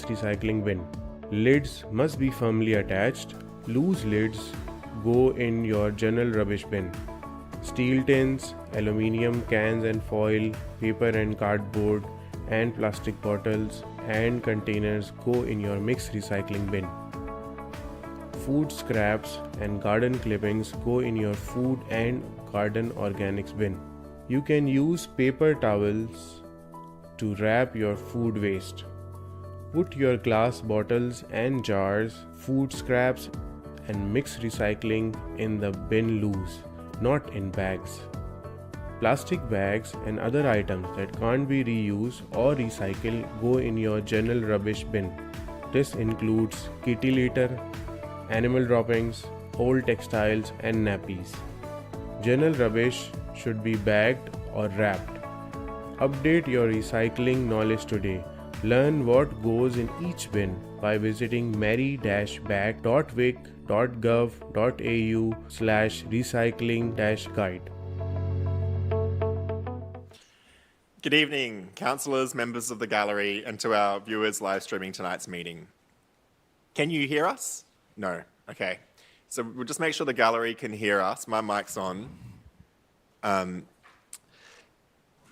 mixed recycling bin. Lids must be firmly attached. Loose lids go in your general rubbish bin. Steel tins, aluminium cans and foil, paper and cardboard, and plastic bottles and containers go in your mixed recycling bin. Food scraps and garden clippings go in your food and garden organics bin. You can use paper towels to wrap your food waste. Put your glass bottles and jars, food scraps, and mixed recycling in the bin loose, not in bags. Plastic bags and other items that can't be reused or recycled go in your general rubbish bin. This includes kitty litter, animal droppings, old textiles, and nappies. General rubbish should be bagged or wrapped. Update your recycling knowledge today. Learn what goes in each bin by visiting merri-bek.vic.gov.au/recycling-guide. Good evening, councillors, members of the gallery, and to our viewers live streaming tonight's meeting. Can you hear us? No. Okay. So we'll just make sure the gallery can hear us. My mic's on.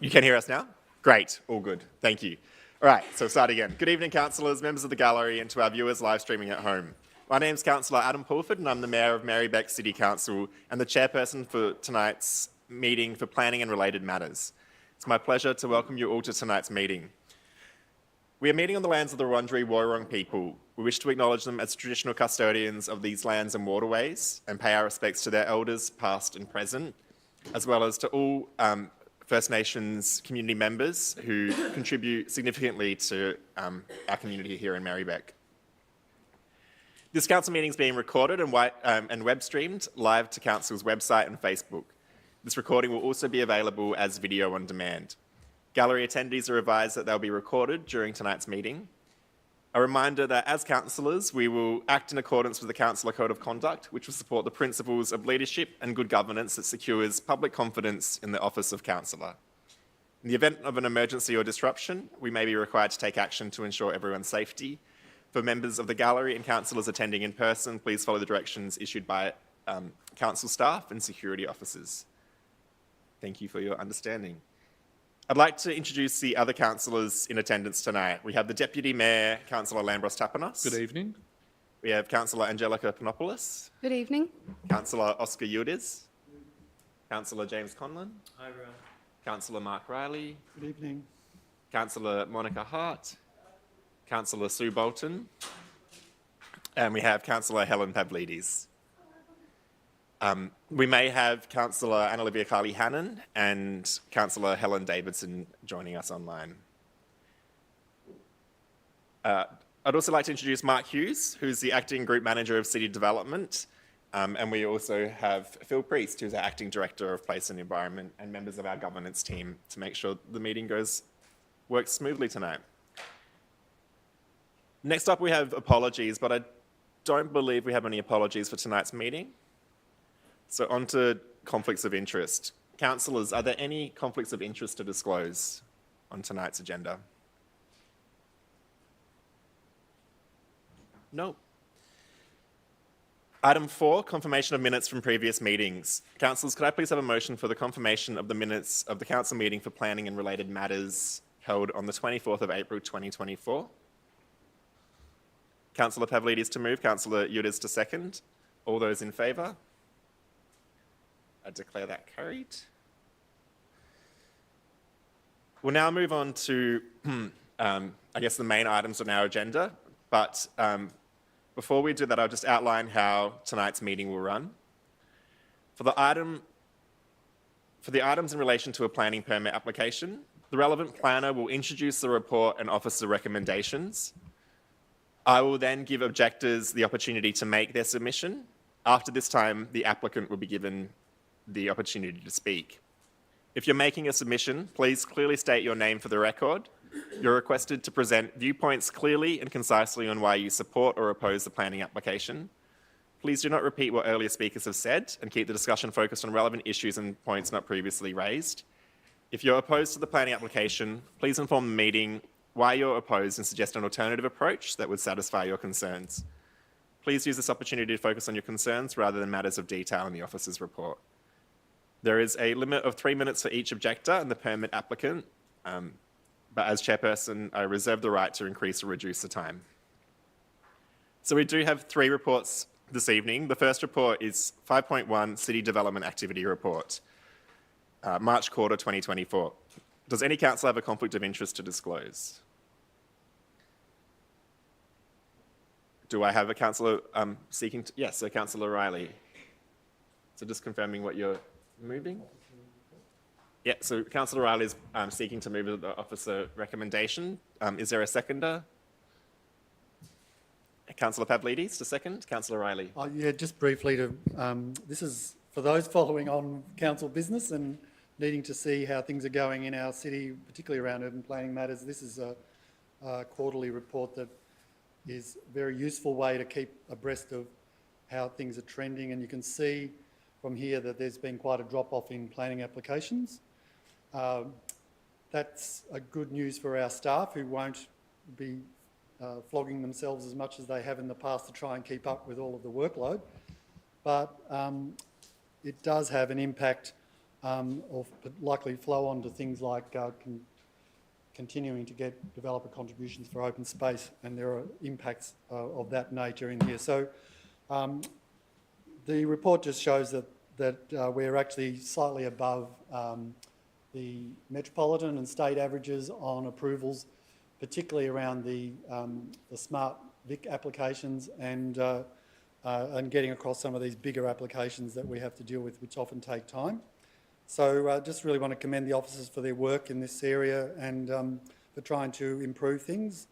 You can hear us now? Great. All good. Thank you. All right, so start again. Good evening, councillors, members of the gallery, and to our viewers live streaming at home. My name's Councillor Adam Pulford, and I'm the Mayor of Merri-bek City Council and the chairperson for tonight's meeting for planning and related matters. It's my pleasure to welcome you all to tonight's meeting. We are meeting on the lands of the Wurundjeri Woiwurrung people. We wish to acknowledge them as traditional custodians of these lands and waterways and pay our respects to their elders, past and present, as well as to all First Nations community members who contribute significantly to our community here in Merri-bek. This council meeting is being recorded and web streamed live to council's website and Facebook. This recording will also be available as video on demand. Gallery attendees are advised that they'll be recorded during tonight's meeting. A reminder that as councillors, we will act in accordance with the Councillor Code of Conduct, which will support the principles of leadership and good governance that secures public confidence in the office of councillor. In the event of an emergency or disruption, we may be required to take action to ensure everyone's safety. For members of the gallery and councillors attending in person, please follow the directions issued by council staff and security officers. Thank you for your understanding. I'd like to introduce the other councillors in attendance tonight. We have the Deputy Mayor, Councillor Lambros Tapanos. Good evening. We have Councillor Angelica Panopoulos. Good evening. Councillor Oscar Yildiz. Councillor James Conlon. Hi, everyone. Councillor Mark Riley. Good evening. Councillor Monica Hart. Councillor Sue Bolton. And we have Councillor Helen Pavlidis. We may have Councillor Anna-Olivia Carley-Hannon and Councillor Helen Davidson joining us online. I'd also like to introduce Mark Hughes, who's the Acting Group Manager of City Development, and we also have Phil Priest, who's our Acting Director of Place and Environment, and members of our governance team to make sure the meeting works smoothly tonight. Next up, we have apologies, but I don't believe we have any apologies for tonight's meeting. So on to conflicts of interest. Councillors, are there any conflicts of interest to disclose on tonight's agenda? No. Item 4, confirmation of minutes from previous meetings. Councillors, could I please have a motion for the confirmation of the minutes of the council meeting for planning and related matters held on the 24th of April 2024? Councillor Pavlidis to move, Councillor Yildiz to second. All those in favour? I declare that carried. We'll now move on to, I guess, the main items on our agenda. But before we do that, I'll just outline how tonight's meeting will run. For the items in relation to a planning permit application, the relevant planner will introduce the report and officer recommendations. I will then give objectors the opportunity to make their submission. After this time, the applicant will be given the opportunity to speak. If you're making a submission, please clearly state your name for the record. You're requested to present viewpoints clearly and concisely on why you support or oppose the planning application. Please do not repeat what earlier speakers have said and keep the discussion focused on relevant issues and points not previously raised. If you're opposed to the planning application, please inform the meeting why you're opposed and suggest an alternative approach that would satisfy your concerns. Please use this opportunity to focus on your concerns rather than matters of detail in the officer's report. There is a limit of 3 minutes for each objector and the permit applicant, but as chairperson, I reserve the right to increase or reduce the time. So we do have 3 reports this evening. The first report is 5.1 City Development Activity Report, March quarter 2024. Does any councillor have a conflict of interest to disclose? Do I have a councillor seeking to? Yes, so Councillor Riley. So just confirming what you're moving? Yeah, so Councillor Riley is seeking to move the officer recommendation. Is there a seconder? Councillor Pavlidis to second. Councillor Riley. Yeah, just briefly to, this is for those following on council business and needing to see how things are going in our city, particularly around urban planning matters. This is a quarterly report that is a very useful way to keep abreast of how things are trending, and you can see from here that there's been quite a drop-off in planning applications. That's a good news for our staff who won't be flogging themselves as much as they have in the past to try and keep up with all of the workload. But it does have an impact or likely flow on to things like continuing to get developer contributions for open space, and there are impacts of that nature in here. So the report just shows that we're actually slightly above the metropolitan and state averages on approvals, particularly around the smart Vic applications and getting across some of these bigger applications that we have to deal with, which often take time. So just really want to commend the officers for their work in this area and for trying to improve things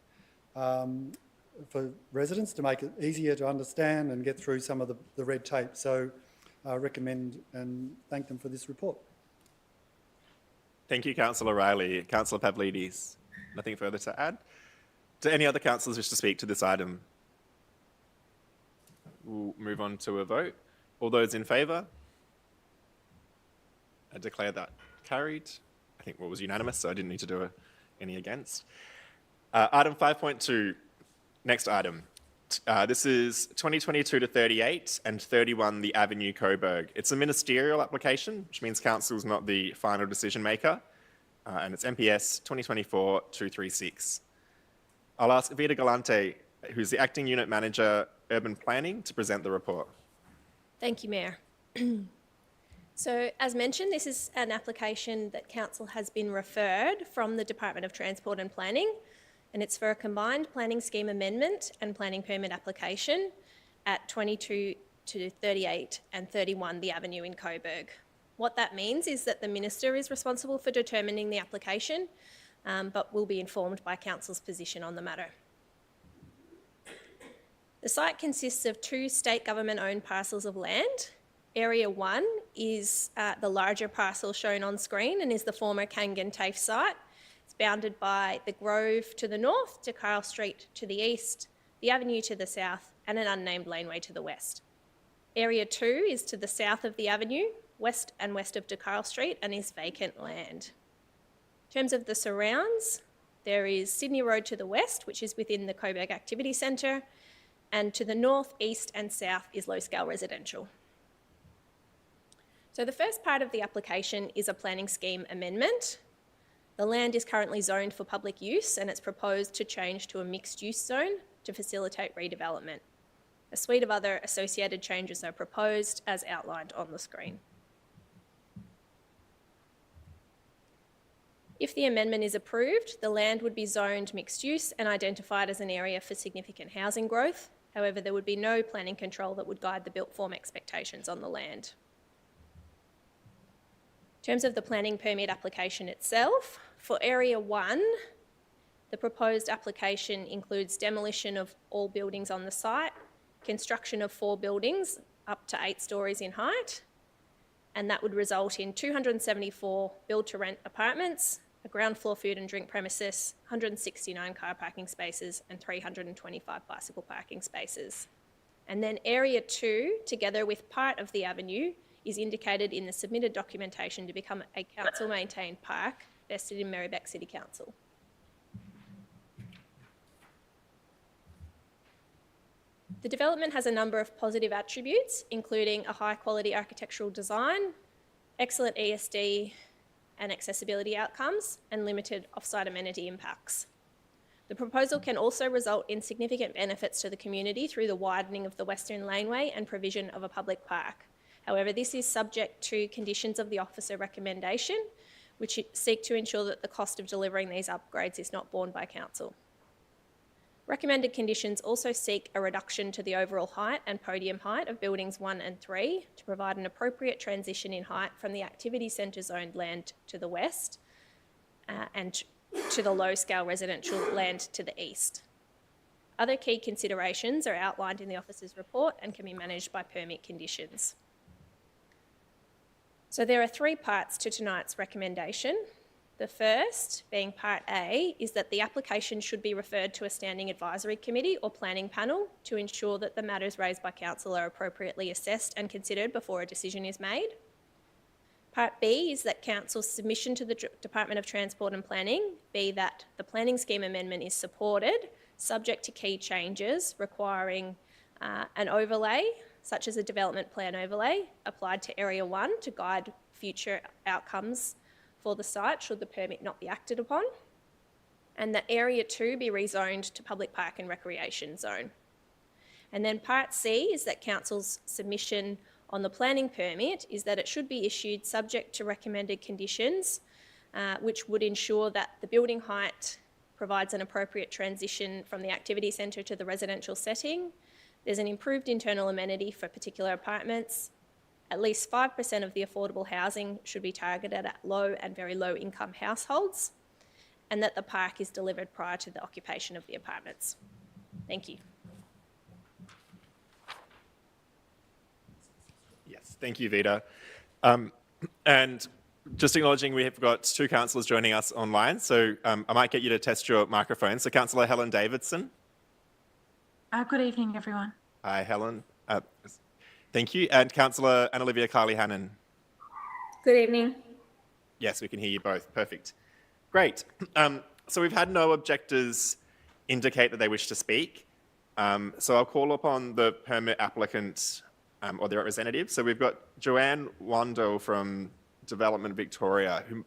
for residents to make it easier to understand and get through some of the red tape. So I recommend and thank them for this report. Thank you, Councillor Riley. Councillor Pavlidis. Nothing further to add? Do any other councillors wish to speak to this item? We'll move on to a vote. All those in favour? I declare that carried. I think what was unanimous, so I didn't need to do any against. Item 5.2, next item. This is 2022 to 38 and 31 The Avenue, Coburg. It's a ministerial application, which means council is not the final decision maker, and it's MPS 2024-236. I'll ask Vita Galante, who's the Acting Unit Manager, Urban Planning, to present the report. Thank you, Mayor. So, as mentioned, this is an application that Council has been referred from the Department of Transport and Planning, and it's for a combined planning scheme amendment and planning permit application at 22 to 38 and 31 The Avenue in Coburg. What that means is that the Minister is responsible for determining the application, but will be informed by Council's position on the matter. The site consists of 2 state government-owned parcels of land. Area 1 is the larger parcel shown on screen and is the former Kangan TAFE site. It's bounded by the Grove to the north, De Carl Street to the east, the Avenue to the south, and an unnamed laneway to the west. Area 2 is to the south of the Avenue, west and west of De Carl Street, and is vacant land. In terms of the surrounds, there is Sydney Road to the west, which is within the Coburg Activity Centre, and to the north, east and south is low-scale residential. So the first part of the application is a planning scheme amendment. The land is currently zoned for public use and it's proposed to change to a mixed-use zone to facilitate redevelopment. A suite of other associated changes are proposed as outlined on the screen. If the amendment is approved, the land would be zoned mixed use and identified as an area for significant housing growth. However, there would be no planning control that would guide the built form expectations on the land. In terms of the planning permit application itself, for Area 1, the proposed application includes demolition of all buildings on the site, construction of 4 buildings up to 8 stories in height, and that would result in 274 build-to-rent apartments, a ground floor food and drink premises, 169 car parking spaces, and 325 bicycle parking spaces. And then Area 2, together with part of the avenue, is indicated in the submitted documentation to become a council-maintained park vested in Merri-bek City Council. The development has a number of positive attributes, including a high-quality architectural design, excellent ESD and accessibility outcomes, and limited off-site amenity impacts. The proposal can also result in significant benefits to the community through the widening of the Western Laneway and provision of a public park. However, this is subject to conditions of the officer recommendation, which seek to ensure that the cost of delivering these upgrades is not borne by council. Recommended conditions also seek a reduction to the overall height and podium height of buildings 1 and 3 to provide an appropriate transition in height from the activity centre zoned land to the west and to the low-scale residential land to the east. Other key considerations are outlined in the officer's report and can be managed by permit conditions. So there are 3 parts to tonight's recommendation. The first, being Part A, is that the application should be referred to a standing advisory committee or planning panel to ensure that the matters raised by council are appropriately assessed and considered before a decision is made. Part B is that council's submission to the Department of Transport and Planning be that the planning scheme amendment is supported, subject to key changes requiring an overlay, such as a development plan overlay, applied to Area 1 to guide future outcomes for the site should the permit not be acted upon, and that Area 2 be rezoned to public park and recreation zone. And then Part C is that council's submission on the planning permit is that it should be issued subject to recommended conditions, which would ensure that the building height provides an appropriate transition from the activity centre to the residential setting. There's an improved internal amenity for particular apartments. At least 5% of the affordable housing should be targeted at low and very low income households, and that the park is delivered prior to the occupation of the apartments. Thank you. Yes, thank you, Vida. And just acknowledging we have got 2 councillors joining us online, so I might get you to test your microphone. So Councillor Helen Davidson. Good evening, everyone. Hi, Helen. Thank you. And Councillor Anna-Olivia Carley-Hannon. Good evening. Yes, we can hear you both. Perfect. Great. So we've had no objectors indicate that they wish to speak. So I'll call upon the permit applicant or their representative. So we've got Joanne Wando from Development Victoria, who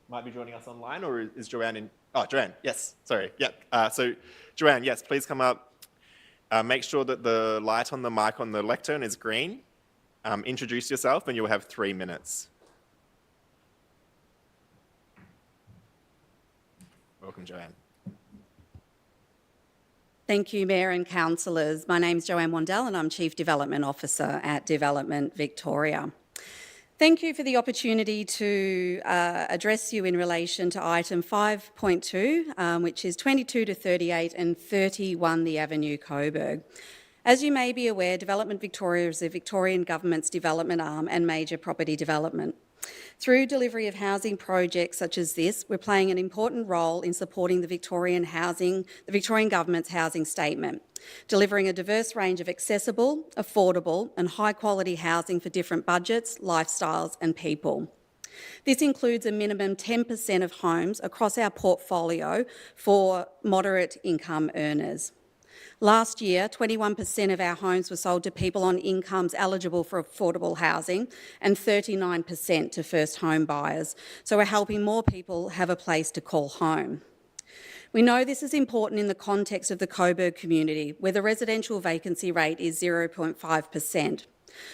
might be joining us online, or is Joanne in? Oh, Joanne, yes, sorry. Yep. So Joanne, yes, please come up. Make sure that the light on the mic on the lectern is green. Introduce yourself and you'll have 3 minutes. Welcome, Joanne. Thank you, Mayor and councillors. My name's Joanne Wandell and I'm Chief Development Officer at Development Victoria. Thank you for the opportunity to address you in relation to item 5.2, which is 22 to 38 and 31 The Avenue, Coburg. As you may be aware, Development Victoria is the Victorian Government's development arm and major property development. Through delivery of housing projects such as this, we're playing an important role in supporting the Victorian Government's housing statement, delivering a diverse range of accessible, affordable and high-quality housing for different budgets, lifestyles and people. This includes a minimum 10% of homes across our portfolio for moderate income earners. Last year, 21% of our homes were sold to people on incomes eligible for affordable housing and 39% to first home buyers. So we're helping more people have a place to call home. We know this is important in the context of the Coburg community, where the residential vacancy rate is 0.5%.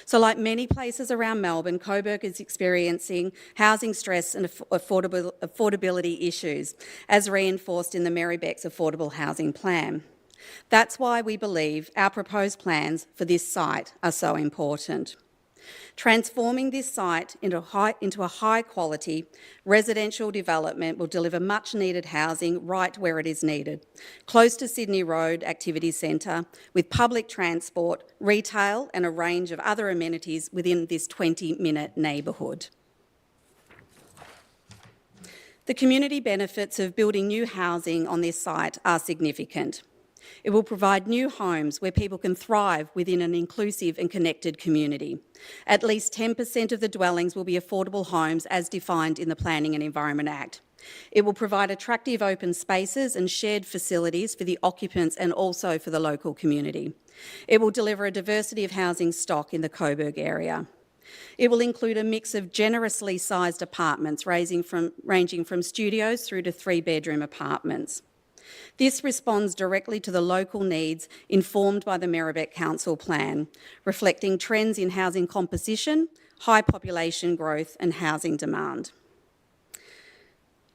So like many places around Melbourne, Coburg is experiencing housing stress and affordability issues, as reinforced in the Merri-bek's affordable housing plan. That's why we believe our proposed plans for this site are so important. Transforming this site into a high-quality residential development will deliver much-needed housing right where it is needed, close to Sydney Road Activity Centre, with public transport, retail and a range of other amenities within this 20-minute neighbourhood. The community benefits of building new housing on this site are significant. It will provide new homes where people can thrive within an inclusive and connected community. At least 10% of the dwellings will be affordable homes as defined in the Planning and Environment Act. It will provide attractive open spaces and shared facilities for the occupants and also for the local community. It will deliver a diversity of housing stock in the Coburg area. It will include a mix of generously sized apartments ranging from studios through to 3-bedroom apartments. This responds directly to the local needs informed by the Merri-bek Council Plan, reflecting trends in housing composition, high population growth and housing demand.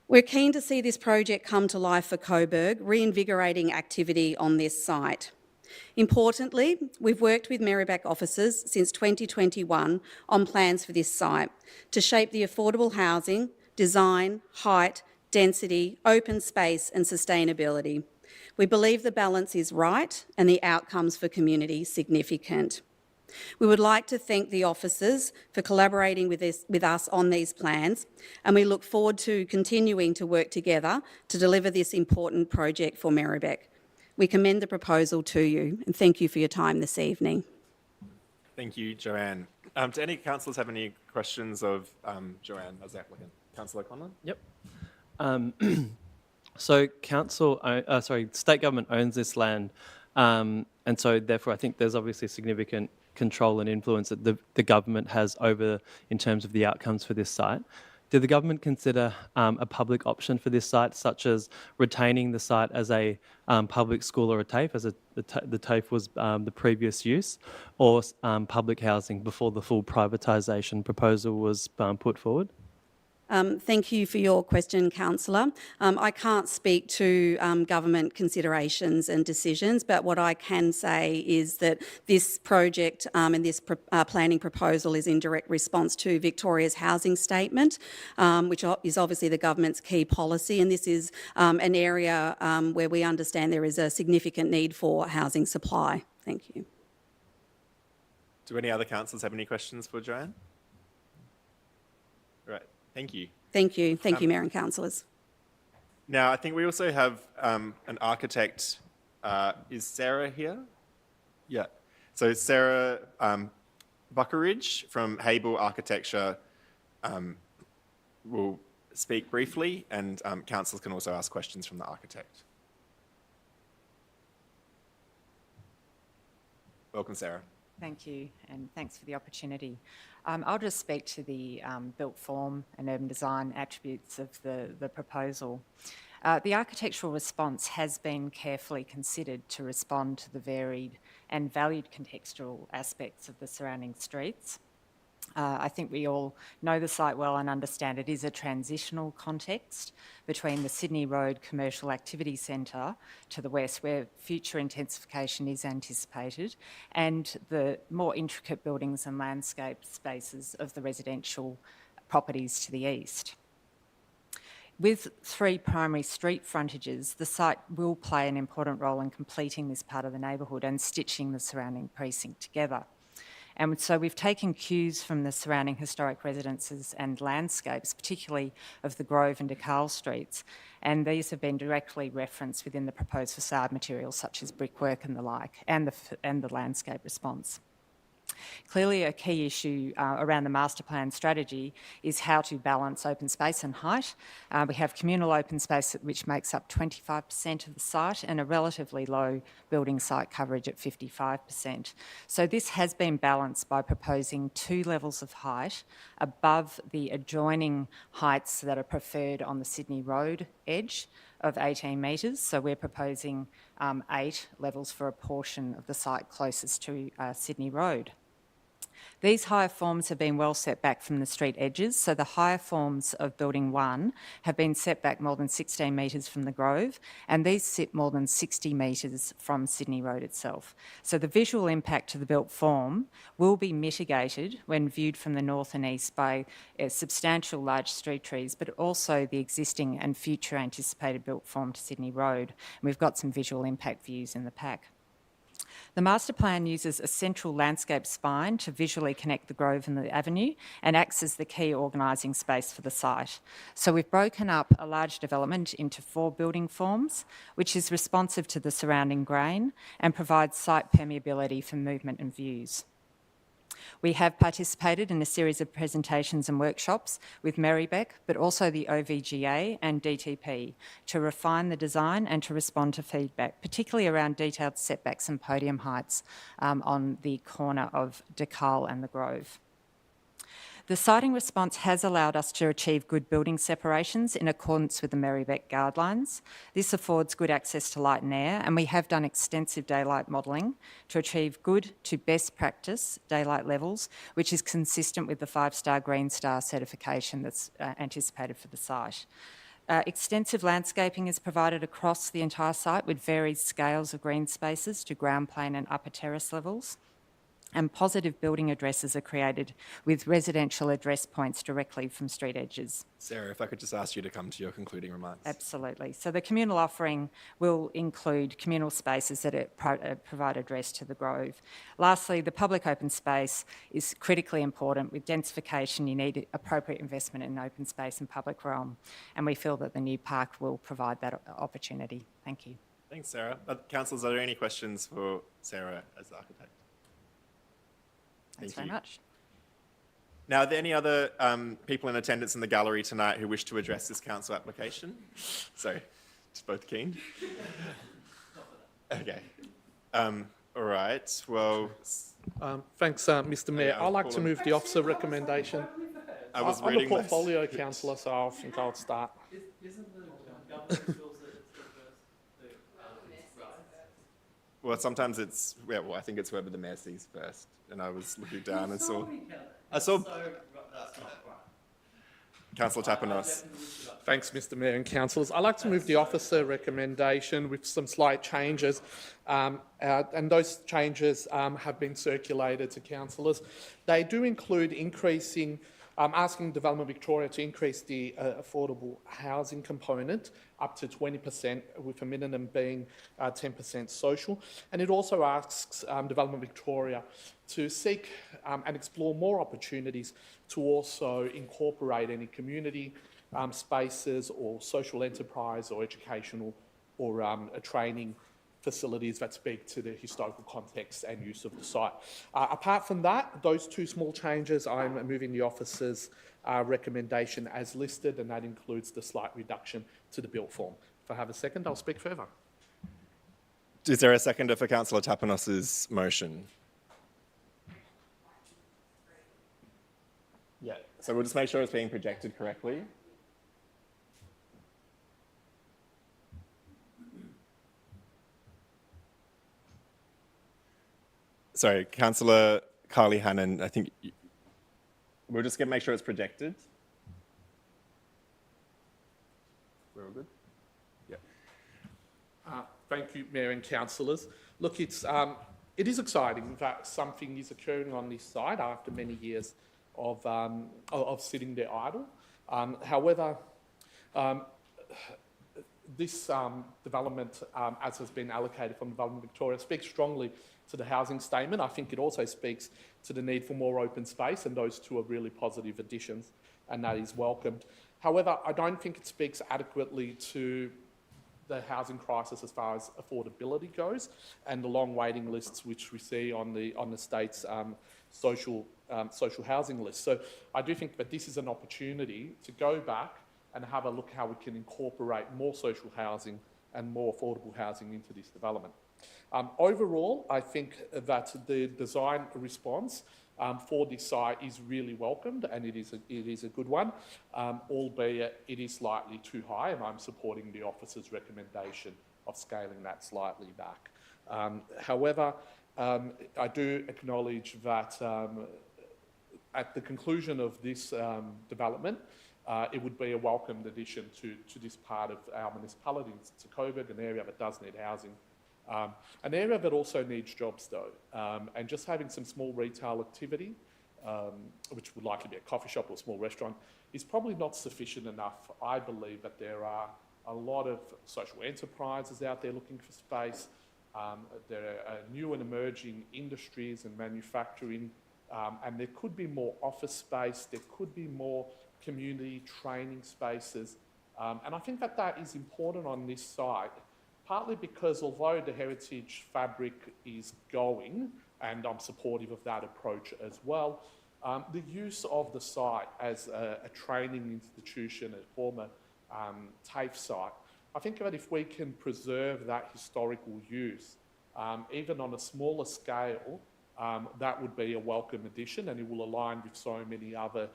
We're keen to see this project come to life for Coburg, reinvigorating activity on this site. Importantly, we've worked with Merri-bek officers since 2021 on plans for this site to shape the affordable housing, design, height, density, open space and sustainability. We believe the balance is right and the outcomes for community significant. We would like to thank the officers for collaborating with us on these plans, and we look forward to continuing to work together to deliver this important project for Merri-bek. We commend the proposal to you, and thank you for your time this evening. Thank you, Joanne. Do any councillors have any questions of Joanne as applicant? Councillor Conlon? Yep. So state government owns this land, and so therefore I think there's obviously significant control and influence that the government has over in terms of the outcomes for this site. Did the government consider a public option for this site, such as retaining the site as a public school or a TAFE, as the TAFE was the previous use, or public housing before the full privatisation proposal was put forward? Thank you for your question, Councillor. I can't speak to government considerations and decisions, but what I can say is that this project and this planning proposal is in direct response to Victoria's housing statement, which is obviously the government's key policy, and this is an area where we understand there is a significant need for housing supply. Thank you. Do any other councillors have any questions for Joanne? Right. Thank you. Thank you. Thank you, Mayor and Councillors. Now, I think we also have an architect. Is Sarah here? Yeah. So Sarah Buckeridge from Hable Architecture will speak briefly, and councillors can also ask questions from the architect. Welcome, Sarah. Thank you, and thanks for the opportunity. I'll just speak to the built form and urban design attributes of the proposal. The architectural response has been carefully considered to respond to the varied and valued contextual aspects of the surrounding streets. I think we all know the site well and understand it is a transitional context between the Sydney Road Commercial Activity Centre to the west, where future intensification is anticipated, and the more intricate buildings and landscape spaces of the residential properties to the east. With 3 primary street frontages, the site will play an important role in completing this part of the neighbourhood and stitching the surrounding precinct together. And so we've taken cues from the surrounding historic residences and landscapes, particularly of the Grove and DeKalb streets, and these have been directly referenced within the proposed facade materials such as brickwork and the like, and the landscape response. Clearly, a key issue around the master plan strategy is how to balance open space and height. We have communal open space which makes up 25% of the site and a relatively low building site coverage at 55%. So this has been balanced by proposing 2 levels of height above the adjoining heights that are preferred on the Sydney Road edge of 18 metres. So we're proposing 8 levels for a portion of the site closest to Sydney Road. These higher forms have been well set back from the street edges, so the higher forms of Building 1 have been set back more than 16 metres from the Grove, and these sit more than 60 metres from Sydney Road itself. So the visual impact to the built form will be mitigated when viewed from the north and east by substantial large street trees, but also the existing and future anticipated built form to Sydney Road. And we've got some visual impact views in the pack. The master plan uses a central landscape spine to visually connect the Grove and the avenue and acts as the key organising space for the site. So we've broken up a large development into 4 building forms, which is responsive to the surrounding grain and provides site permeability for movement and views. We have participated in a series of presentations and workshops with Merri-bek, but also the OVGA and DTP to refine the design and to respond to feedback, particularly around detailed setbacks and podium heights on the corner of DeCarle and the Grove. The siting response has allowed us to achieve good building separations in accordance with the Merri-bek guidelines. This affords good access to light and air, and we have done extensive daylight modelling to achieve good to best practice daylight levels, which is consistent with the 5-star Green Star certification that's anticipated for the site. Extensive landscaping is provided across the entire site with varied scales of green spaces to ground plane and upper terrace levels. And positive building addresses are created with residential address points directly from street edges. Sarah, if I could just ask you to come to your concluding remarks. Absolutely. So the communal offering will include communal spaces that provide address to the Grove. Lastly, the public open space is critically important. With densification, you need appropriate investment in open space and public realm, and we feel that the new park will provide that opportunity. Thank you. Thanks, Sarah. Councillors, are there any questions for Sarah as the architect? Thanks very much. Now, are there any other people in attendance in the gallery tonight who wish to address this council application? Sorry, just both keen? Okay. All right, well... Thanks, Mr Mayor. Yeah, I'd like to move the officer recommendation. I was I'm a reading portfolio councillor, so I think I'll start. Well, sometimes it's... Yeah, well, I think it's whoever the mayor sees first. And I was looking down and saw... Councillor Tapanos. Thanks, Mr Mayor and councillors. I'd like to move the officer recommendation with some slight changes, and those changes have been circulated to councillors. They do include increasing, asking Development Victoria to increase the affordable housing component up to 20%, with a minimum being 10% social. And it also asks Development Victoria to seek and explore more opportunities to also incorporate any community spaces or social enterprise or educational or training facilities that speak to the historical context and use of the site. Apart from that, those two small changes, I'm moving the officer's recommendation as listed, and that includes the slight reduction to the built form. If I have a second, I'll speak further. Is there a seconder for Councillor Tapanos's motion? Yeah, so we'll just make sure it's being projected correctly. Sorry, Councillor Carly Hannon, I think we're just going to make sure it's projected. We're all good? Yeah. Thank you, Mayor and councillors. Look, it is exciting that something is occurring on this site after many years of sitting there idle. However, this development, as has been allocated from Development Victoria, speaks strongly to the housing statement. I think it also speaks to the need for more open space, and those two are really positive additions, and that is welcomed. However, I don't think it speaks adequately to the housing crisis as far as affordability goes, and the long waiting lists which we see on the state's social housing list. So I do think that this is an opportunity to go back and have a look how we can incorporate more social housing and more affordable housing into this development. Overall, I think that the design response for this site is really welcomed, and it is a good one, albeit it is slightly too high, and I'm supporting the officer's recommendation of scaling that slightly back. However, I do acknowledge that at the conclusion of this development, it would be a welcomed addition to this part of our municipality, to Coburg, an area that does need housing. An area that also needs jobs though, and just having some small retail activity, which would likely be a coffee shop or a small restaurant, is probably not sufficient enough. I believe that there are a lot of social enterprises out there looking for space. There are new and emerging industries and manufacturing, and there could be more office space, there could be more community training spaces, and I think that is important on this site. Partly because although the heritage fabric is going, and I'm supportive of that approach as well. The use of the site as a training institution, a former TAFE site, I think that if we can preserve that historical use, even on a smaller scale, that would be a welcome addition, and it will align with so many other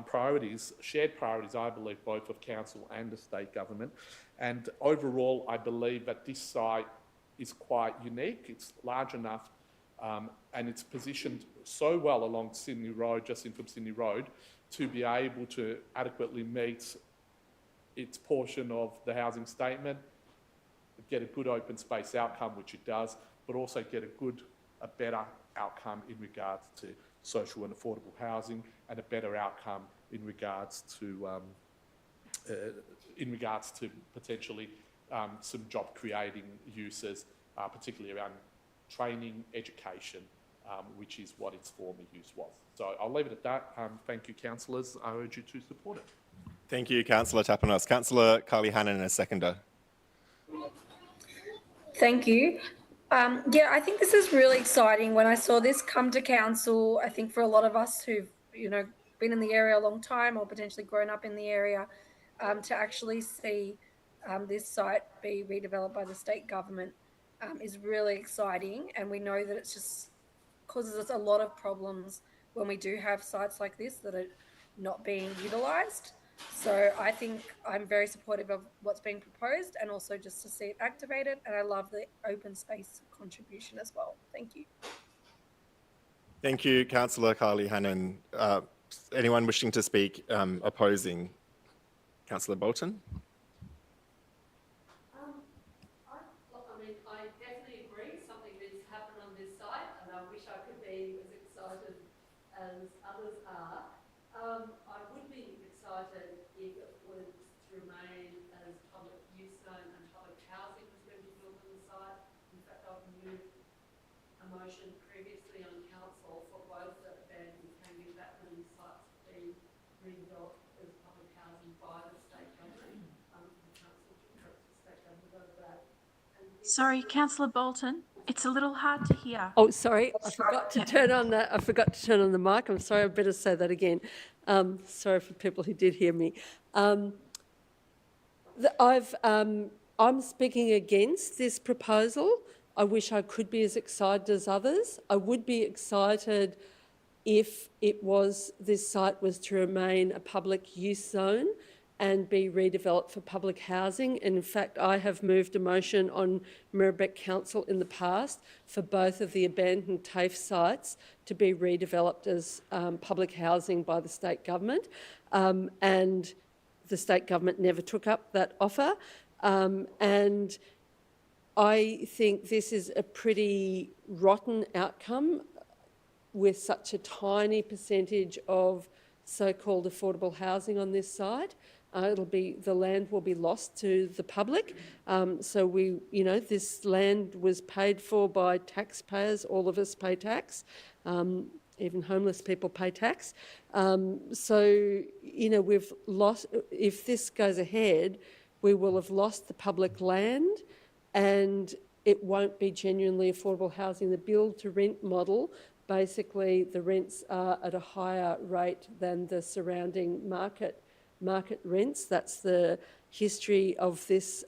priorities, shared priorities, I believe, both of council and the state government. And overall, I believe that this site is quite unique. It's large enough and it's positioned so well along Sydney Road, just in from Sydney Road, to be able to adequately meet its portion of the housing statement, get a good open space outcome, which it does, but also get a better outcome in regards to social and affordable housing, and a better outcome in regards to potentially some job creating uses, particularly around training, education, which is what its former use was. So I'll leave it at that. Thank you, councillors. I urge you to support it. Thank you, Councillor Tapanos. Councillor Carly Hannon, a seconder. Thank you. Yeah, I think this is really exciting. When I saw this come to council, I think for a lot of us who've, been in the area a long time or potentially grown up in the area, to actually see this site be redeveloped by the state government is really exciting. And we know that it's just causes us a lot of problems when we do have sites like this that are not being utilised. So I think I'm very supportive of what's being proposed, and also just to see it activated. And I love the open space contribution as well. Thank you. Thank you, Councillor Carly Hannon. Anyone wishing to speak opposing? Councillor Bolton? I definitely agree something needs to happen on this site, and I wish I could be as excited as others are. I would be excited if it was to remain as public use zone and public housing was going to be built on the site. In fact, I've moved a motion previously on council for both the abandoned Kangaroo Batman sites to be redeveloped as public housing by the state government. The council to direct the state government over that. Sorry, Councillor Bolton, it's a little hard to hear. Oh, sorry, I forgot to turn on the mic. I'm sorry, I better say that again. Sorry for people who did hear me. I'm speaking against this proposal. I wish I could be as excited as others. I would be excited if this site was to remain a public use zone and be redeveloped for public housing. And in fact, I have moved a motion on Merri-bek Council in the past for both of the abandoned TAFE sites to be redeveloped as public housing by the state government. And the state government never took up that offer. And I think this is a pretty rotten outcome with such a tiny percentage of so-called affordable housing on this site. The land will be lost to the public. So this land was paid for by taxpayers. All of us pay tax. Even homeless people pay tax. We've lost, if this goes ahead, we will have lost the public land, and it won't be genuinely affordable housing. The build to rent model, basically the rents are at a higher rate than the surrounding market rents. That's the history of this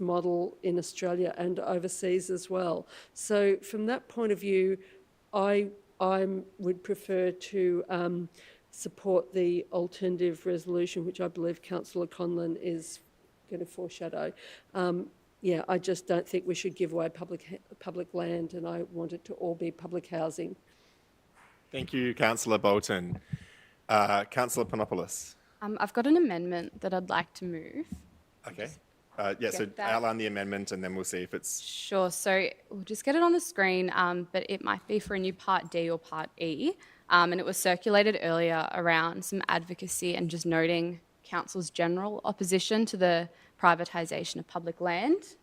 model in Australia and overseas as well. So from that point of view, I would prefer to support the alternative resolution, which I believe Councillor Conlon is going to foreshadow. I just don't think we should give away public land, and I want it to all be public housing. Thank you, Councillor Bolton. Councillor Panopoulos. I've got an amendment that I'd like to move. Okay. So outline the amendment and then we'll see if it's... Sure. So we'll just get it on the screen, but it might be for a new Part D or Part E. And it was circulated earlier around some advocacy and just noting Council's general opposition to the privatisation of public land,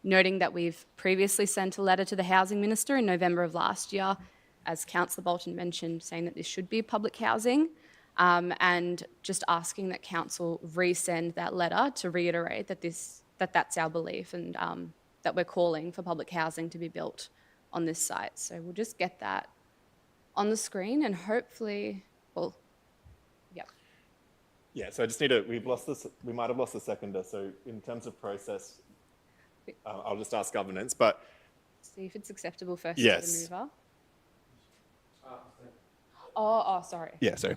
noting that we've previously sent a letter to the Housing Minister in November of last year, as Councillor Bolton mentioned, saying that this should be public housing. And just asking that Council resend that letter to reiterate that that's our belief, and that we're calling for public housing to be built on this site. So we'll just get that on the screen and hopefully, well, yep. Yeah, so I just we might have lost the seconder. So in terms of process, I'll just ask governance, but See if it's acceptable first Yes. to the mover. Oh, sorry. yeah, so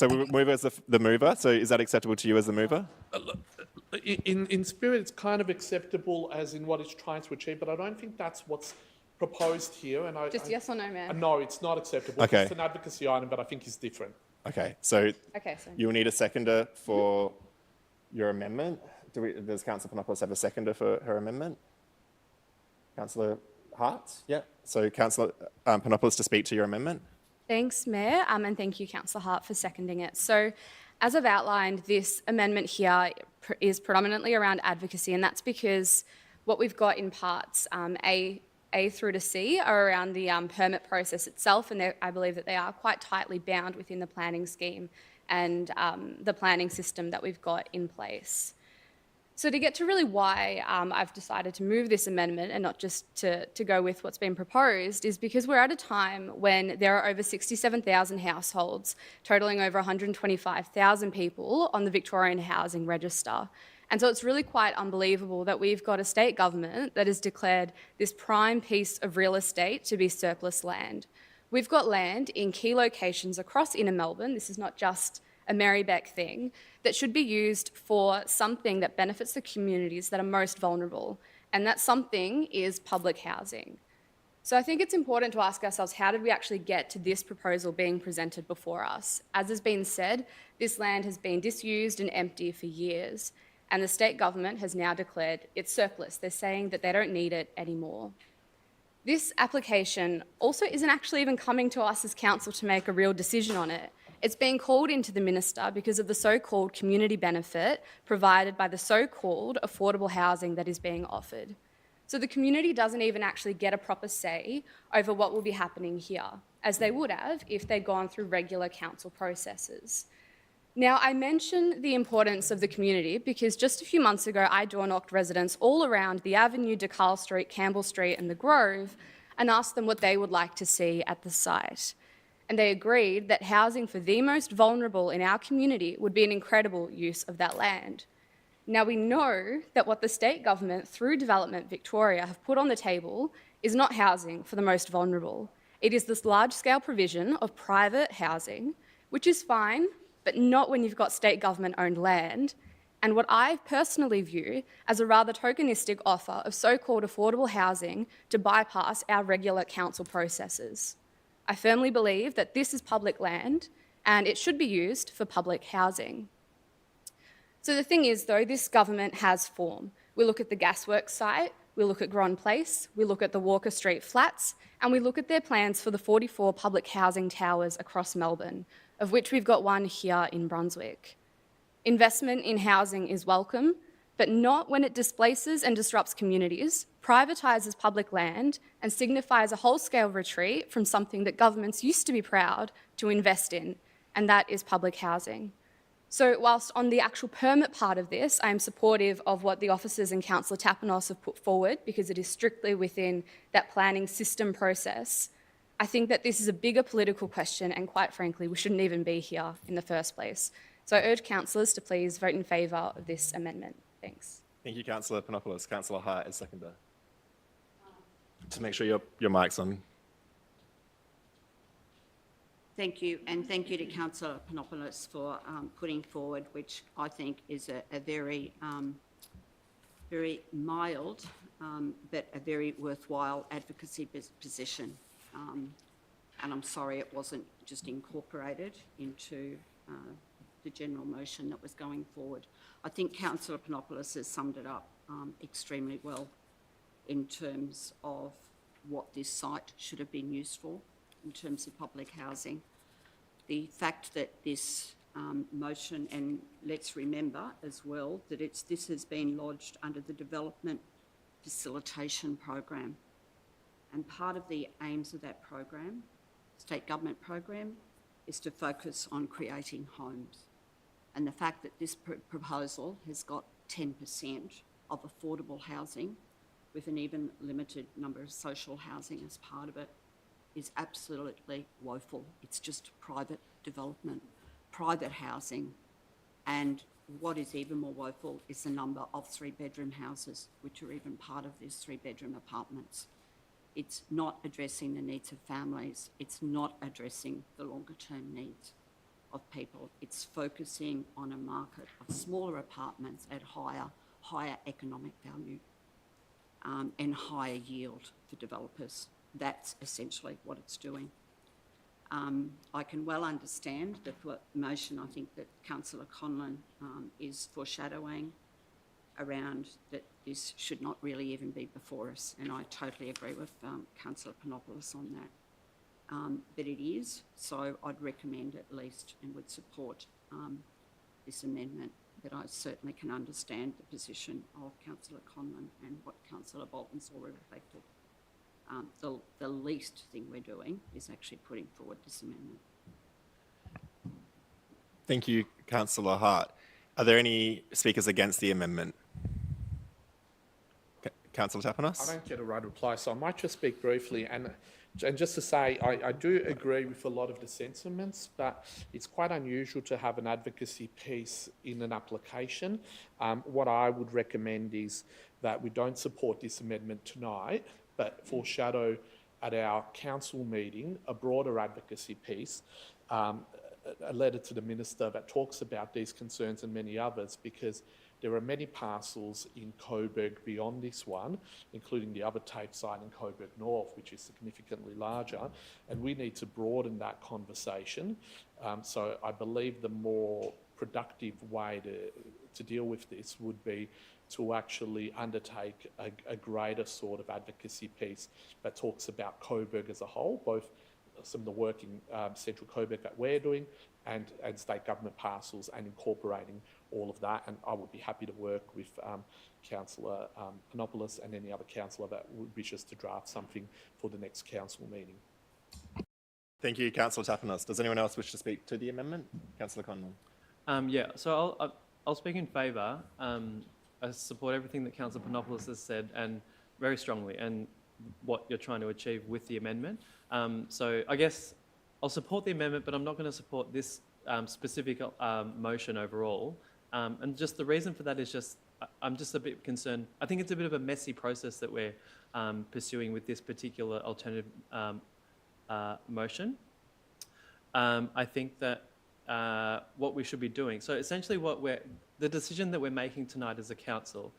mover is the mover. So is that acceptable to you as the mover? In spirit, it's kind of acceptable as in what it's trying to achieve, but I don't think that's what's proposed here. And Just yes or no, Mayor? No, it's not acceptable. Okay. It's an advocacy item, but I think it's different. Okay, so Okay, so you will need a seconder for your amendment. Does Councillor Panopoulos have a seconder for her amendment? Councillor Hart? Yeah. So Councillor Panopoulos to speak to your amendment. Thanks, Mayor, and thank you, Councillor Hart, for seconding it. So, as I've outlined, this amendment here is predominantly around advocacy, and that's because what we've got in parts A through to C are around the permit process itself, and I believe that they are quite tightly bound within the planning scheme and the planning system that we've got in place. So to get to really why I've decided to move this amendment and not just to go with what's been proposed is because we're at a time when there are over 67,000 households, totalling over 125,000 people on the Victorian Housing Register. And so it's really quite unbelievable that we've got a state government that has declared this prime piece of real estate to be surplus land. We've got land in key locations across inner Melbourne. This is not just a Merri-bek thing, that should be used for something that benefits the communities that are most vulnerable. And that something is public housing. So I think it's important to ask ourselves, how did we actually get to this proposal being presented before us? As has been said, this land has been disused and empty for years, and the state government has now declared it's surplus. They're saying that they don't need it anymore. This application also isn't actually even coming to us as council to make a real decision on it. It's being called into the minister because of the so-called community benefit provided by the so-called affordable housing that is being offered. So the community doesn't even actually get a proper say over what will be happening here, as they would have if they'd gone through regular council processes. Now, I mention the importance of the community because just a few months ago, I door-knocked residents all around the Avenue, DeCarl Street, Campbell Street and the Grove and asked them what they would like to see at the site. And they agreed that housing for the most vulnerable in our community would be an incredible use of that land. Now, we know that what the state government, through Development Victoria, have put on the table is not housing for the most vulnerable. It is this large-scale provision of private housing, which is fine, but not when you've got state government-owned land, and what I personally view as a rather tokenistic offer of so-called affordable housing to bypass our regular council processes. I firmly believe that this is public land and it should be used for public housing. So the thing is, though, this government has form. We look at the gasworks site, we look at Grand Place, we look at the Walker Street flats, and we look at their plans for the 44 public housing towers across Melbourne, of which we've got one here in Brunswick. Investment in housing is welcome, but not when it displaces and disrupts communities, privatises public land, and signifies a whole-scale retreat from something that governments used to be proud to invest in, and that is public housing. So whilst on the actual permit part of this, I am supportive of what the officers and Councillor Tapanos have put forward because it is strictly within that planning system process, I think that this is a bigger political question and quite frankly, we shouldn't even be here in the first place. So I urge councillors to please vote in favour of this amendment. Thanks. Thank you, Councillor Panopoulos. Councillor Hart is seconder. To make sure your mic's on. Thank you, and thank you to Councillor Panopoulos for putting forward, which I think is a very, very mild but a very worthwhile advocacy position. And I'm sorry it wasn't just incorporated into the general motion that was going forward. I think Councillor Panopoulos has summed it up extremely well in terms of what this site should have been used for in terms of public housing. The fact that this motion, and let's remember as well that this has been lodged under the Development Facilitation Program. And part of the aims of that program, state government program, is to focus on creating homes. And the fact that this proposal has got 10% of affordable housing with an even limited number of social housing as part of it is absolutely woeful. It's just private development, private housing, and what is even more woeful is the number of 3-bedroom houses, which are even part of these 3-bedroom apartments. It's not addressing the needs of families. It's not addressing the longer-term needs of people. It's focusing on a market of smaller apartments at higher economic value and higher yield for developers. That's essentially what it's doing. I can well understand the motion I think that Councillor Conlon is foreshadowing around that this should not really even be before us, and I totally agree with Councillor Panopoulos on that. But it is, so I'd recommend at least and would support this amendment, but I certainly can understand the position of Councillor Conlon and what Councillor Bolton's already reflected. The least thing we're doing is actually putting forward this amendment. Thank you, Councillor Hart. Are there any speakers against the amendment? Councillor Tapanos? I don't get a right reply, so I might just speak briefly. And just to say, I do agree with a lot of the sentiments, but it's quite unusual to have an advocacy piece in an application. What I would recommend is that we don't support this amendment tonight, but foreshadow at our council meeting a broader advocacy piece, a letter to the Minister that talks about these concerns and many others, because there are many parcels in Coburg beyond this one, including the other TAFE site in Coburg North, which is significantly larger, and we need to broaden that conversation. So I believe the more productive way to deal with this would be to actually undertake a greater sort of advocacy piece that talks about Coburg as a whole, both some of the work in Central Coburg that we're doing and state government parcels, and incorporating all of that. And I would be happy to work with Councillor Panopoulos and any other councillor that wishes to draft something for the next council meeting. Thank you, Councillor Tapanos. Does anyone else wish to speak to the amendment? Councillor Conlon. Yeah, so I'll speak in favour. I support everything that Councillor Panopoulos has said, and very strongly, and what you're trying to achieve with the amendment. So I guess I'll support the amendment, but I'm not going to support this specific motion overall. And just the reason for that is just, I'm just a bit concerned. I think it's a bit of a messy process that we're pursuing with this particular alternative motion. I think that what we should be doing, so essentially the decision that we're making tonight as a council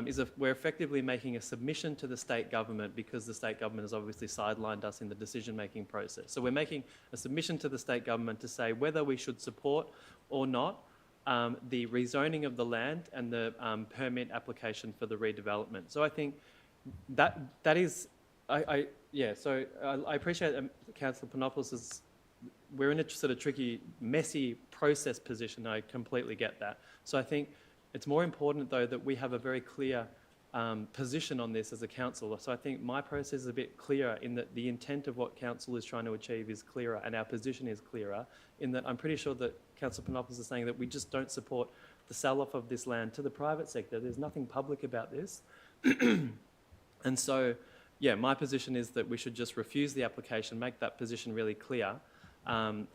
is we're effectively making a submission to the state government, because the state government has obviously sidelined us in the decision-making process. So we're making a submission to the state government to say whether we should support or not the rezoning of the land and the permit application for the redevelopment. So I think that is, so I appreciate Councillor Panopoulos' we're in a sort of tricky, messy process position. I completely get that. So I think it's more important, though, that we have a very clear position on this as a council. So I think my process is a bit clearer in that the intent of what council is trying to achieve is clearer, and our position is clearer, in that I'm pretty sure that Councillor Panopoulos is saying that we just don't support the sell-off of this land to the private sector. There's nothing public about this. And so, yeah, my position is that we should just refuse the application, make that position really clear,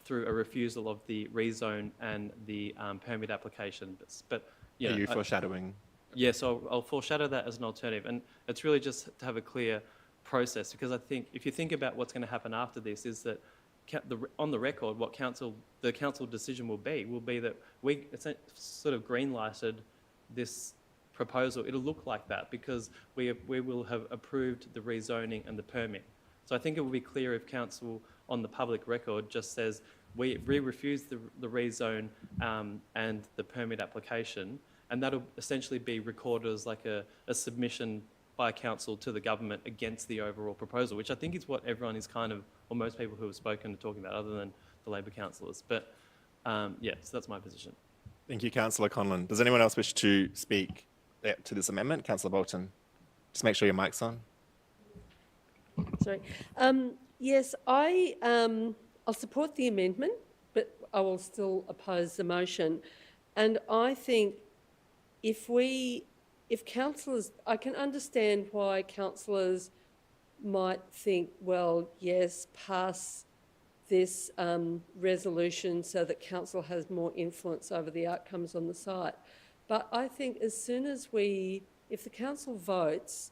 through a refusal of the rezone and the permit application. But Are you foreshadowing? Yes, I'll foreshadow that as an alternative. And it's really just to have a clear process, because I think if you think about what's going to happen after this, is that on the record, what the council decision will be that we sort of green-lighted this proposal. It'll look like that because we will have approved the rezoning and the permit. So I think it will be clear if council on the public record just says we refuse the rezone and the permit application, and that'll essentially be recorded as like a submission by council to the government against the overall proposal, which I think is what everyone is kind of, or most people who have spoken are talking about, other than the Labor councillors. But yeah, so that's my position. Thank you, Councillor Conlon. Does anyone else wish to speak to this amendment? Councillor Bolton, just make sure your mic's on. Sorry. Yes, I'll support the amendment, but I will still oppose the motion. And I think if we if councillors, I can understand why councillors might think, well, yes, pass this resolution so that council has more influence over the outcomes on the site. But I think as soon as if the council votes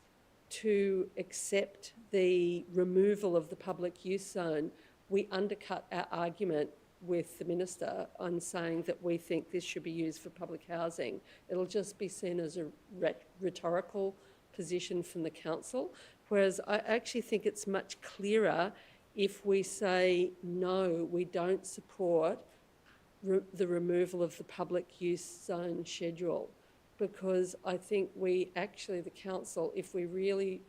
to accept the removal of the public use zone, we undercut our argument with the minister on saying that we think this should be used for public housing. It'll just be seen as a rhetorical position from the council, whereas I actually think it's much clearer if we say, no, we don't support the removal of the public use zone schedule, because I think we actually, the council, if we really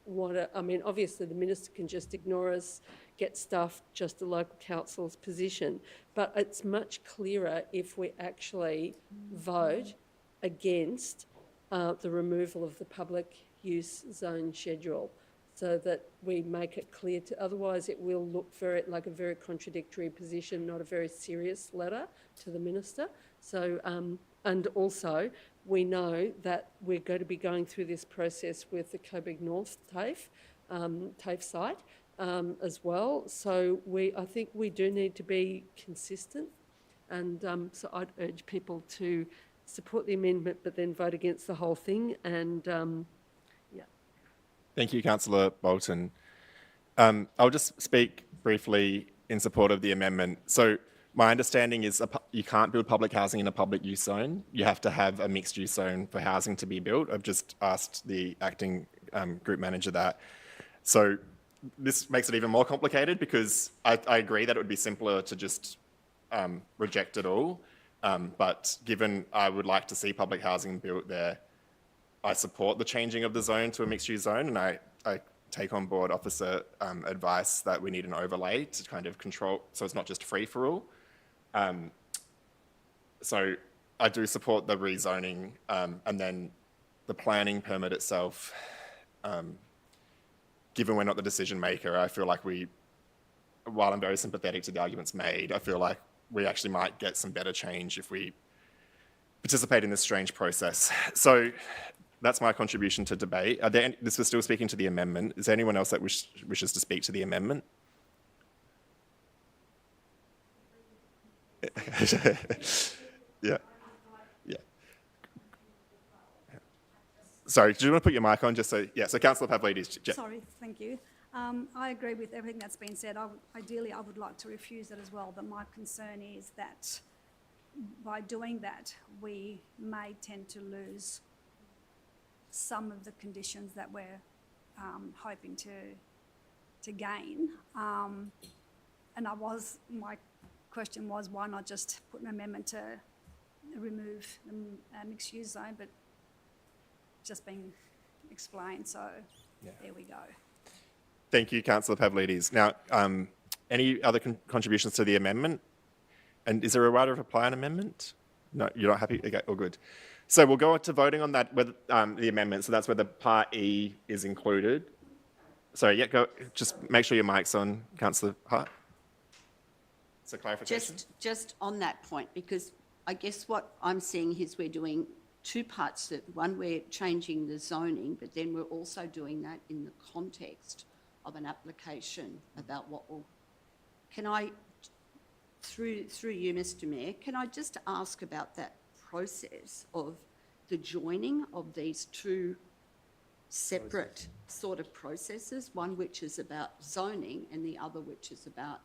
want to, I mean, obviously the minister can just ignore us, get stuff, just the local council's position, but it's much clearer if we actually vote against the removal of the public use zone schedule, so that we make it clear to, otherwise it will look like a very contradictory position, not a very serious letter to the minister. So, and also we know that we're going to be going through this process with the Coburg North TAFE site as well. So I think we do need to be consistent, and so I'd urge people to support the amendment but then vote against the whole thing. And yeah. Thank you, Councillor Bolton. I'll just speak briefly in support of the amendment. So my understanding is you can't build public housing in a public use zone. You have to have a mixed use zone for housing to be built. I've just asked the acting group manager that. So this makes it even more complicated, because I agree that it would be simpler to just reject it all. But given I would like to see public housing built there, I support the changing of the zone to a mixed-use zone, and I take on board officer advice that we need an overlay to kind of control, so it's not just free-for-all. So I do support the rezoning, and then the planning permit itself. Given we're not the decision maker, I feel like while I'm very sympathetic to the arguments made, I feel like we actually might get some better change if we participate in this strange process. So that's my contribution to debate. This was still speaking to the amendment. Is there anyone else that wishes to speak to the amendment? Yeah. Yeah. Sorry, do you want to put your mic on just so, yeah, so Councillor Pavlidis. Sorry, thank you. I agree with everything that's been said. Ideally, I would like to refuse it as well, but my concern is that by doing that, we may tend to lose some of the conditions that we're hoping to gain. And my question was, why not just put an amendment to remove the mixed-use zone, but just been explained, so yeah. There we go. Thank you, Councillor Pavlidis. Now, any other contributions to the amendment? And is there a right of reply on amendment? No, you're not happy? Okay, all good. So we'll go on to voting on that, with the amendment. So that's where the Part E is included. Sorry, yeah, go. Just make sure your mic's on, Councillor Hart. So clarification. Just on that point, because I guess what I'm seeing is we're doing two parts. One, we're changing the zoning, but then we're also doing that in the context of an application about what will. Can I, through you, Mr. Mayor, can I just ask about that process of the joining of these two separate sort of processes, one which is about zoning and the other which is about,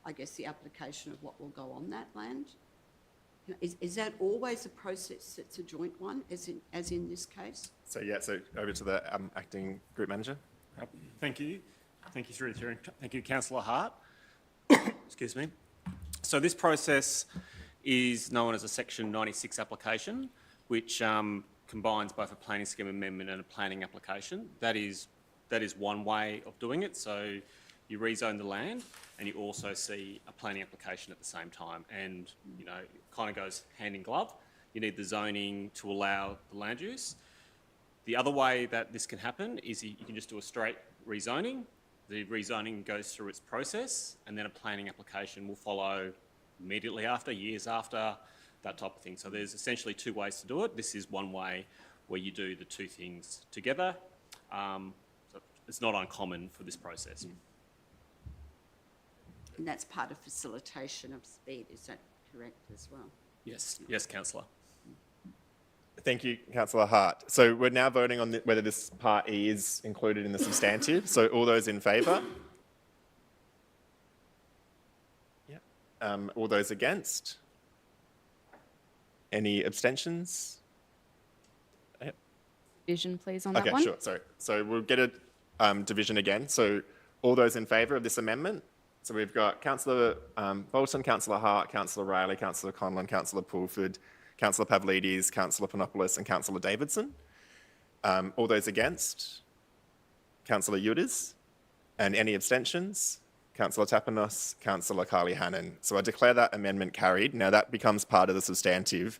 I guess, the application of what will go on that land? Is that always a process that's a joint one, as in this case? So yeah, so over to the acting group manager. Thank you. Thank you, through the chair. Thank you, Councillor Hart. Excuse me. So this process is known as a Section 96 application, which combines both a planning scheme amendment and a planning application. That is one way of doing it. So you rezone the land and you also see a planning application at the same time, and you know, it kind of goes hand in glove. You need the zoning to allow the land use. The other way that this can happen is you can just do a straight rezoning. The rezoning goes through its process, and then a planning application will follow immediately after, years after, that type of thing. So there's essentially two ways to do it. This is one way where you do the two things together. So it's not uncommon for this process. And that's part of facilitation of speed, is that correct as well? Yes, Councillor. Thank you, Councillor Hart. So we're now voting on whether this Part E is included in the substantive. So all those in favour? Yeah. All those against? Any abstentions? Division, please, on that Okay, one. sure, sorry. So we'll get a division again. So all those in favour of this amendment? So we've got Councillor Bolton, Councillor Hart, Councillor Riley, Councillor Conlon, Councillor Pulford, Councillor Pavlidis, Councillor Panopoulos and Councillor Davidson. All those against? Councillor Udis. And any abstentions? Councillor Tapanos, Councillor Carly Hannon. So I declare that amendment carried. Now that becomes part of the substantive.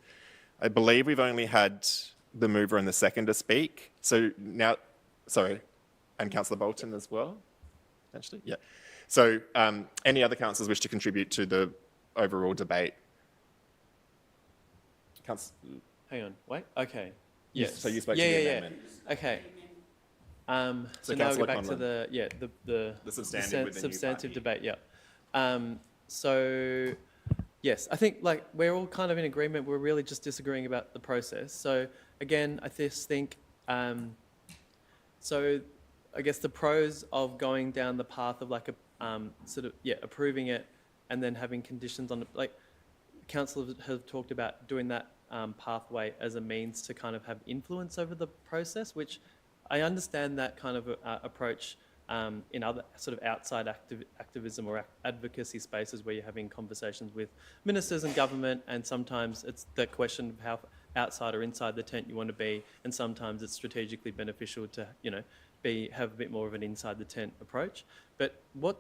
I believe we've only had the mover and the seconder speak. So now, sorry, and Councillor Bolton as well, potentially? Yeah. So any other councillors wish to contribute to the overall debate? Hang on, wait, okay. Yes. So you spoke to the amendment. Okay. So now we Councillor go back to Conlon. the substantive with the new substantive party. debate, yeah. So, yes, I think like we're all kind of in agreement. We're really just disagreeing about the process. So again, I just think, so I guess the pros of going down the path of like a sort of, approving it and then having conditions on it, like councillors have talked about doing that pathway as a means to kind of have influence over the process, which I understand that kind of approach in other sort of outside activism or advocacy spaces where you're having conversations with ministers and government, and sometimes it's the question of how outside or inside the tent you want to be, and sometimes it's strategically beneficial to, have a bit more of an inside the tent approach. But what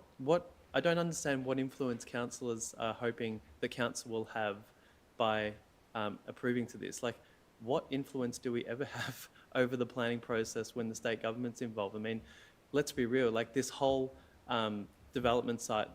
I don't understand what influence councillors are hoping the council will have by approving to this. Like, what influence do we ever have over the planning process when the state government's involved? I mean, let's be real, like this whole development site,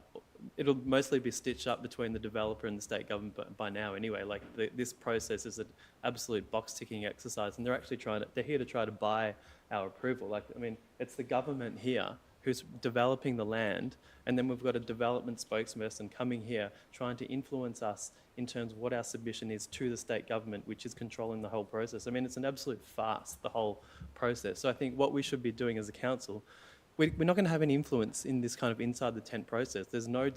it'll mostly be stitched up between the developer and the state government by now anyway. Like this process is an absolute box ticking exercise, and they're actually they're here to try to buy our approval. Like, I mean, it's the government here who's developing the land, and then we've got a development spokesperson coming here trying to influence us in terms of what our submission is to the state government, which is controlling the whole process. I mean, it's an absolute farce, the whole process. So I think what we should be doing as a council, we're not going to have any influence in this kind of inside the tent process. There's no,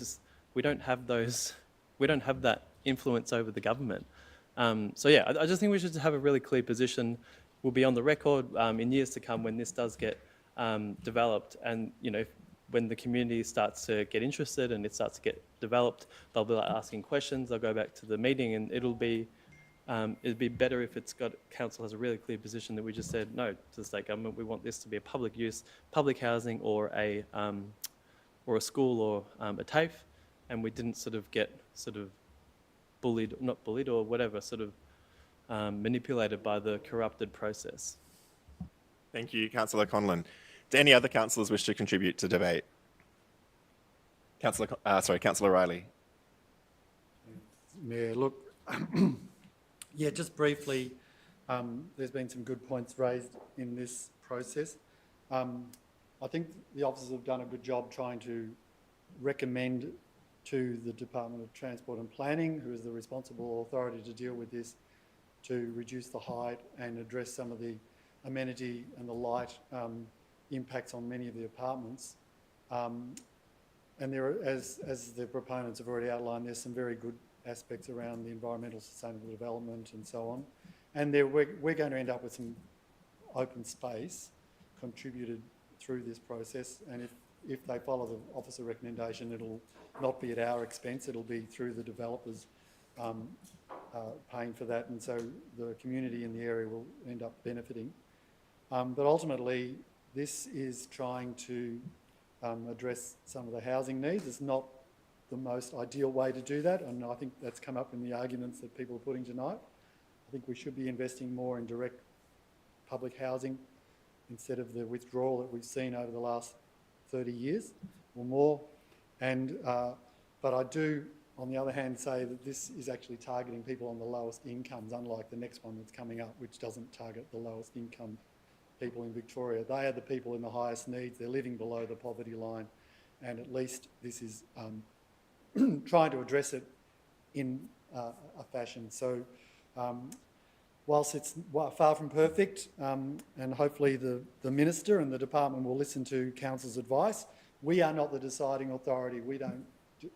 we don't have that influence over the government. So yeah, I just think we should have a really clear position. We'll be on the record in years to come when this does get developed, and when the community starts to get interested and it starts to get developed, they'll be like asking questions. They'll go back to the meeting, and it'd be better if council has a really clear position that we just said no to the state government. We want this to be a public use, public housing, or a school or a TAFE, and we didn't sort of get not bullied or whatever, manipulated by the corrupted process. Thank you, Councillor Conlon. Do any other councillors wish to contribute to debate? Councillor Riley. Mayor, look, yeah, just briefly, there's been some good points raised in this process. I think the officers have done a good job trying to recommend to the Department of Transport and Planning, who is the responsible authority to deal with this, to reduce the height and address some of the amenity and the light impacts on many of the apartments. And there are, as the proponents have already outlined, there's some very good aspects around the environmental sustainable development and so on. And we're going to end up with some open space contributed through this process. And if they follow the officer recommendation, it'll not be at our expense, it'll be through the developers paying for that. And so the community in the area will end up benefiting. But ultimately, this is trying to address some of the housing needs. It's not the most ideal way to do that, and I think that's come up in the arguments that people are putting tonight. I think we should be investing more in direct public housing instead of the withdrawal that we've seen over the last 30 years or more. And but I do on the other hand, say that this is actually targeting people on the lowest incomes, unlike the next one that's coming up, which doesn't target the lowest income people in Victoria. They are the people in the highest needs. They're living below the poverty line, and at least this is trying to address it in a fashion. So whilst it's far from perfect, and hopefully the Minister and the Department will listen to Council's advice, we are not the deciding authority. We don't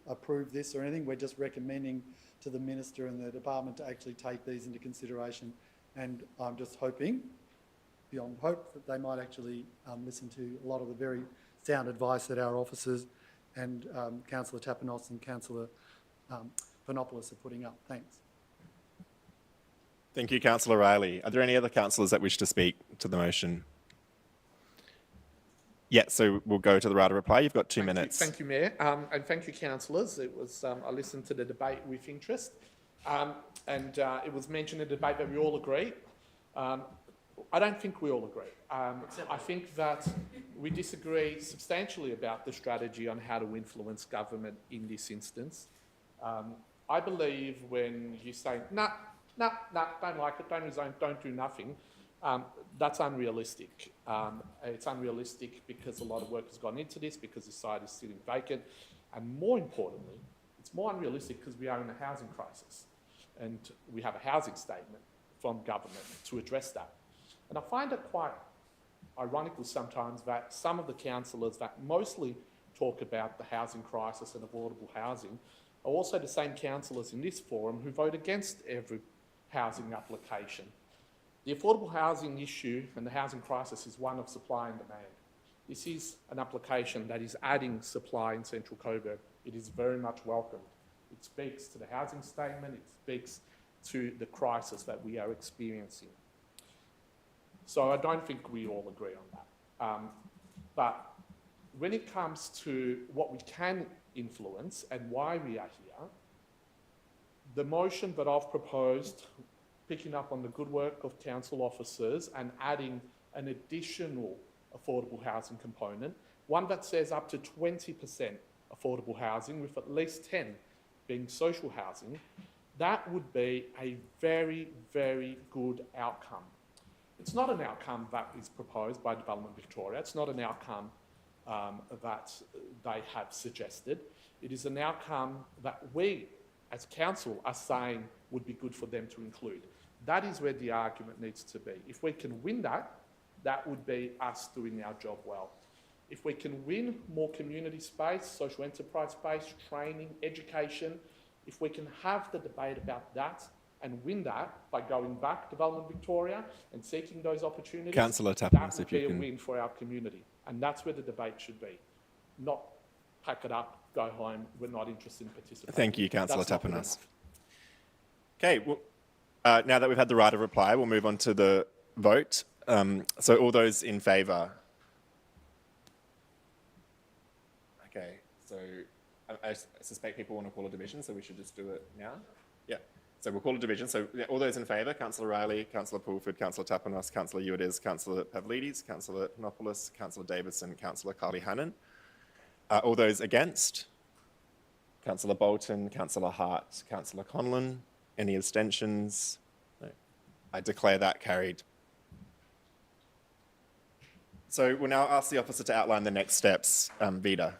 approve this or anything. We're just recommending to the Minister and the Department to actually take these into consideration. And I'm just hoping, beyond hope, that they might actually listen to a lot of the very sound advice that our officers and Councillor Tapanos and Councillor Panopoulos are putting up. Thanks. Thank you, Councillor Riley. Are there any other councillors that wish to speak to the motion? Yeah, so we'll go to the right of reply. You've got 2 minutes. Thank you, Mayor, and thank you, councillors. It was I listened to the debate with interest, and it was mentioned in the debate that we all agree. I don't think we all agree. I think that we disagree substantially about the strategy on how to influence government in this instance. I believe when you say, nah, don't like it, don't resign, don't do nothing, that's unrealistic. It's unrealistic because a lot of work has gone into this, because the site is sitting vacant, and more importantly, it's more unrealistic because we are in a housing crisis, and we have a housing statement from government to address that. And I find it quite ironical sometimes that some of the councillors that mostly talk about the housing crisis and affordable housing are also the same councillors in this forum who vote against every housing application. The affordable housing issue and the housing crisis is one of supply and demand. This is an application that is adding supply in Central Coburg. It is very much welcomed. It speaks to the housing statement, it speaks to the crisis that we are experiencing. So I don't think we all agree on that. But when it comes to what we can influence and why we are here, the motion that I've proposed, picking up on the good work of council officers and adding an additional affordable housing component, one that says up to 20% affordable housing with at least 10 being social housing, that would be a very, very good outcome. It's not an outcome that is proposed by Development Victoria. It's not an outcome that they have suggested. It is an outcome that we, as council, are saying would be good for them to include. That is where the argument needs to be. If we can win that, that would be us doing our job well. If we can win more community space, social enterprise space, training, education, if we can have the debate about that and win that by going back to Development Victoria and seeking those opportunities, Councillor Tapanos, that would if you be a can. win for our community. And that's where the debate should be. Not pack it up, go home, we're not interested in participating. Thank you, Councillor That's not good Tapanos. enough. Okay, well, now that we've had the right of reply, we'll move on to the vote. So all those in favour? Okay, so I suspect people want to call a division, so we should just do it now. Yeah, so we'll call a division. So yeah, all those in favour, Councillor Riley, Councillor Pulford, Councillor Tapanos, Councillor Euides, Councillor Pavlidis, Councillor Panopoulos, Councillor Davidson, Councillor Carly Hannon. All those against? Councillor Bolton, Councillor Hart, Councillor Conlon. Any abstentions? No. I declare that carried. So we'll now ask the officer to outline the next steps. Vida.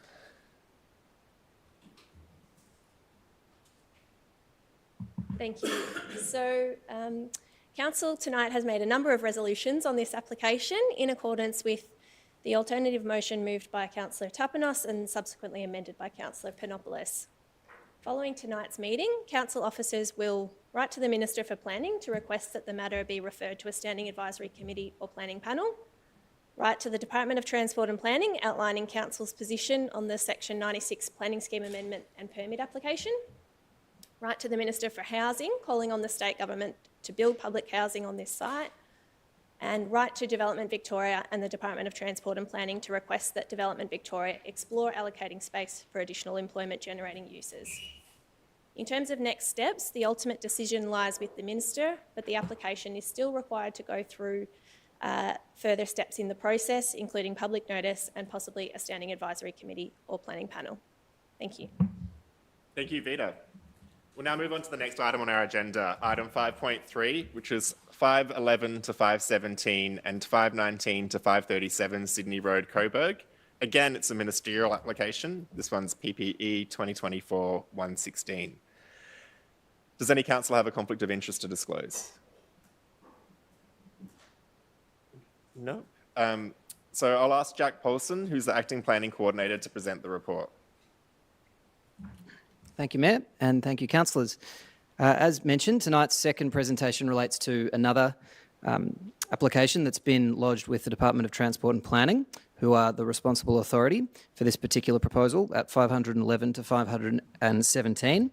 Thank you. So, Council tonight has made a number of resolutions on this application in accordance with the alternative motion moved by Councillor Tapanos and subsequently amended by Councillor Panopoulos. Following tonight's meeting, council officers will write to the Minister for Planning to request that the matter be referred to a standing advisory committee or planning panel, write to the Department of Transport and Planning outlining council's position on the Section 96 Planning Scheme Amendment and Permit application, write to the Minister for Housing calling on the state government to build public housing on this site, and write to Development Victoria and the Department of Transport and Planning to request that Development Victoria explore allocating space for additional employment generating uses. In terms of next steps, the ultimate decision lies with the Minister, but the application is still required to go through further steps in the process, including public notice and possibly a standing advisory committee or planning panel. Thank you. Thank you, Vida. We'll now move on to the next item on our agenda, item 5.3, which is 511 to 517 and 519 to 537 Sydney Road, Coburg. Again, it's a ministerial application. This one's PPE 2024-116. Does any councillor have a conflict of interest to disclose? No. So I'll ask Jack Paulson, who's the acting planning coordinator, to present the report. Thank you, Mayor, and thank you, councillors. As mentioned, tonight's second presentation relates to another application that's been lodged with the Department of Transport and Planning, who are the responsible authority for this particular proposal at 511 to 517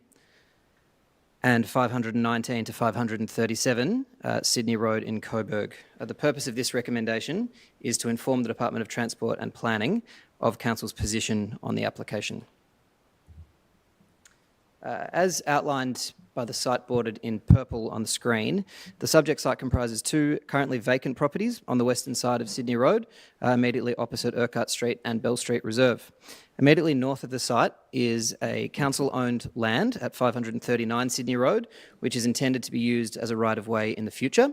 and 519 to 537 Sydney Road in Coburg. The purpose of this recommendation is to inform the Department of Transport and Planning of Council's position on the application. As outlined by the site bordered in purple on the screen, the subject site comprises two currently vacant properties on the western side of Sydney Road, immediately opposite Urquhart Street and Bell Street Reserve. Immediately north of the site is a council-owned land at 539 Sydney Road, which is intended to be used as a right-of-way in the future.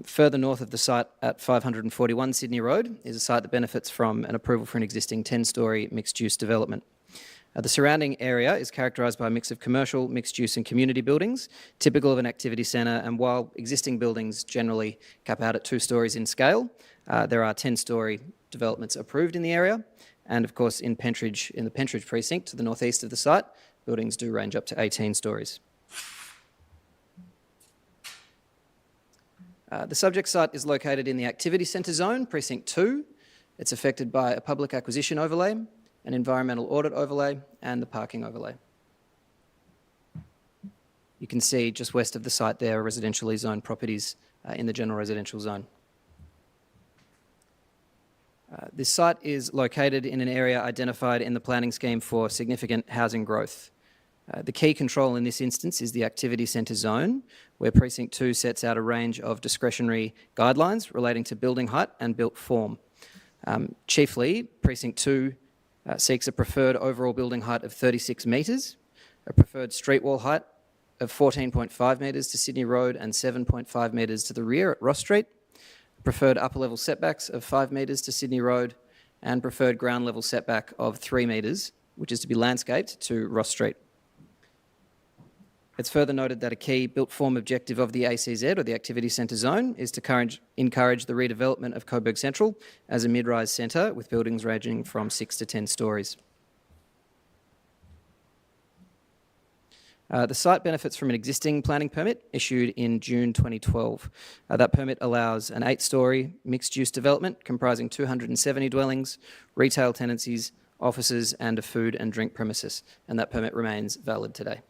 Further north of the site at 541 Sydney Road is a site that benefits from an approval for an existing 10-storey mixed-use development. The surrounding area is characterised by a mix of commercial, mixed-use and community buildings, typical of an activity centre, and while existing buildings generally cap out at 2 storeys in scale, there are 10-storey developments approved in the area, and of course in the Pentridge precinct to the northeast of the site, buildings do range up to 18 storeys. The subject site is located in the activity centre zone, precinct 2. It's affected by a public acquisition overlay, an environmental audit overlay, and the parking overlay. You can see just west of the site there are residentially zoned properties in the general residential zone. This site is located in an area identified in the planning scheme for significant housing growth. The key control in this instance is the activity centre zone, where Precinct 2 sets out a range of discretionary guidelines relating to building height and built form. Chiefly, Precinct 2 seeks a preferred overall building height of 36 metres, a preferred street wall height of 14.5 metres to Sydney Road and 7.5 metres to the rear at Ross Street, preferred upper level setbacks of 5 metres to Sydney Road, and preferred ground level setback of 3 metres, which is to be landscaped, to Ross Street. It's further noted that a key built form objective of the ACZ, or the Activity Centre Zone, is to encourage the redevelopment of Coburg Central as a mid-rise centre with buildings ranging from 6 to 10 storeys. The site benefits from an existing planning permit issued in June 2012. That permit allows an 8-storey mixed-use development comprising 270 dwellings, retail tenancies, offices and a food and drink premises, and that permit remains valid today.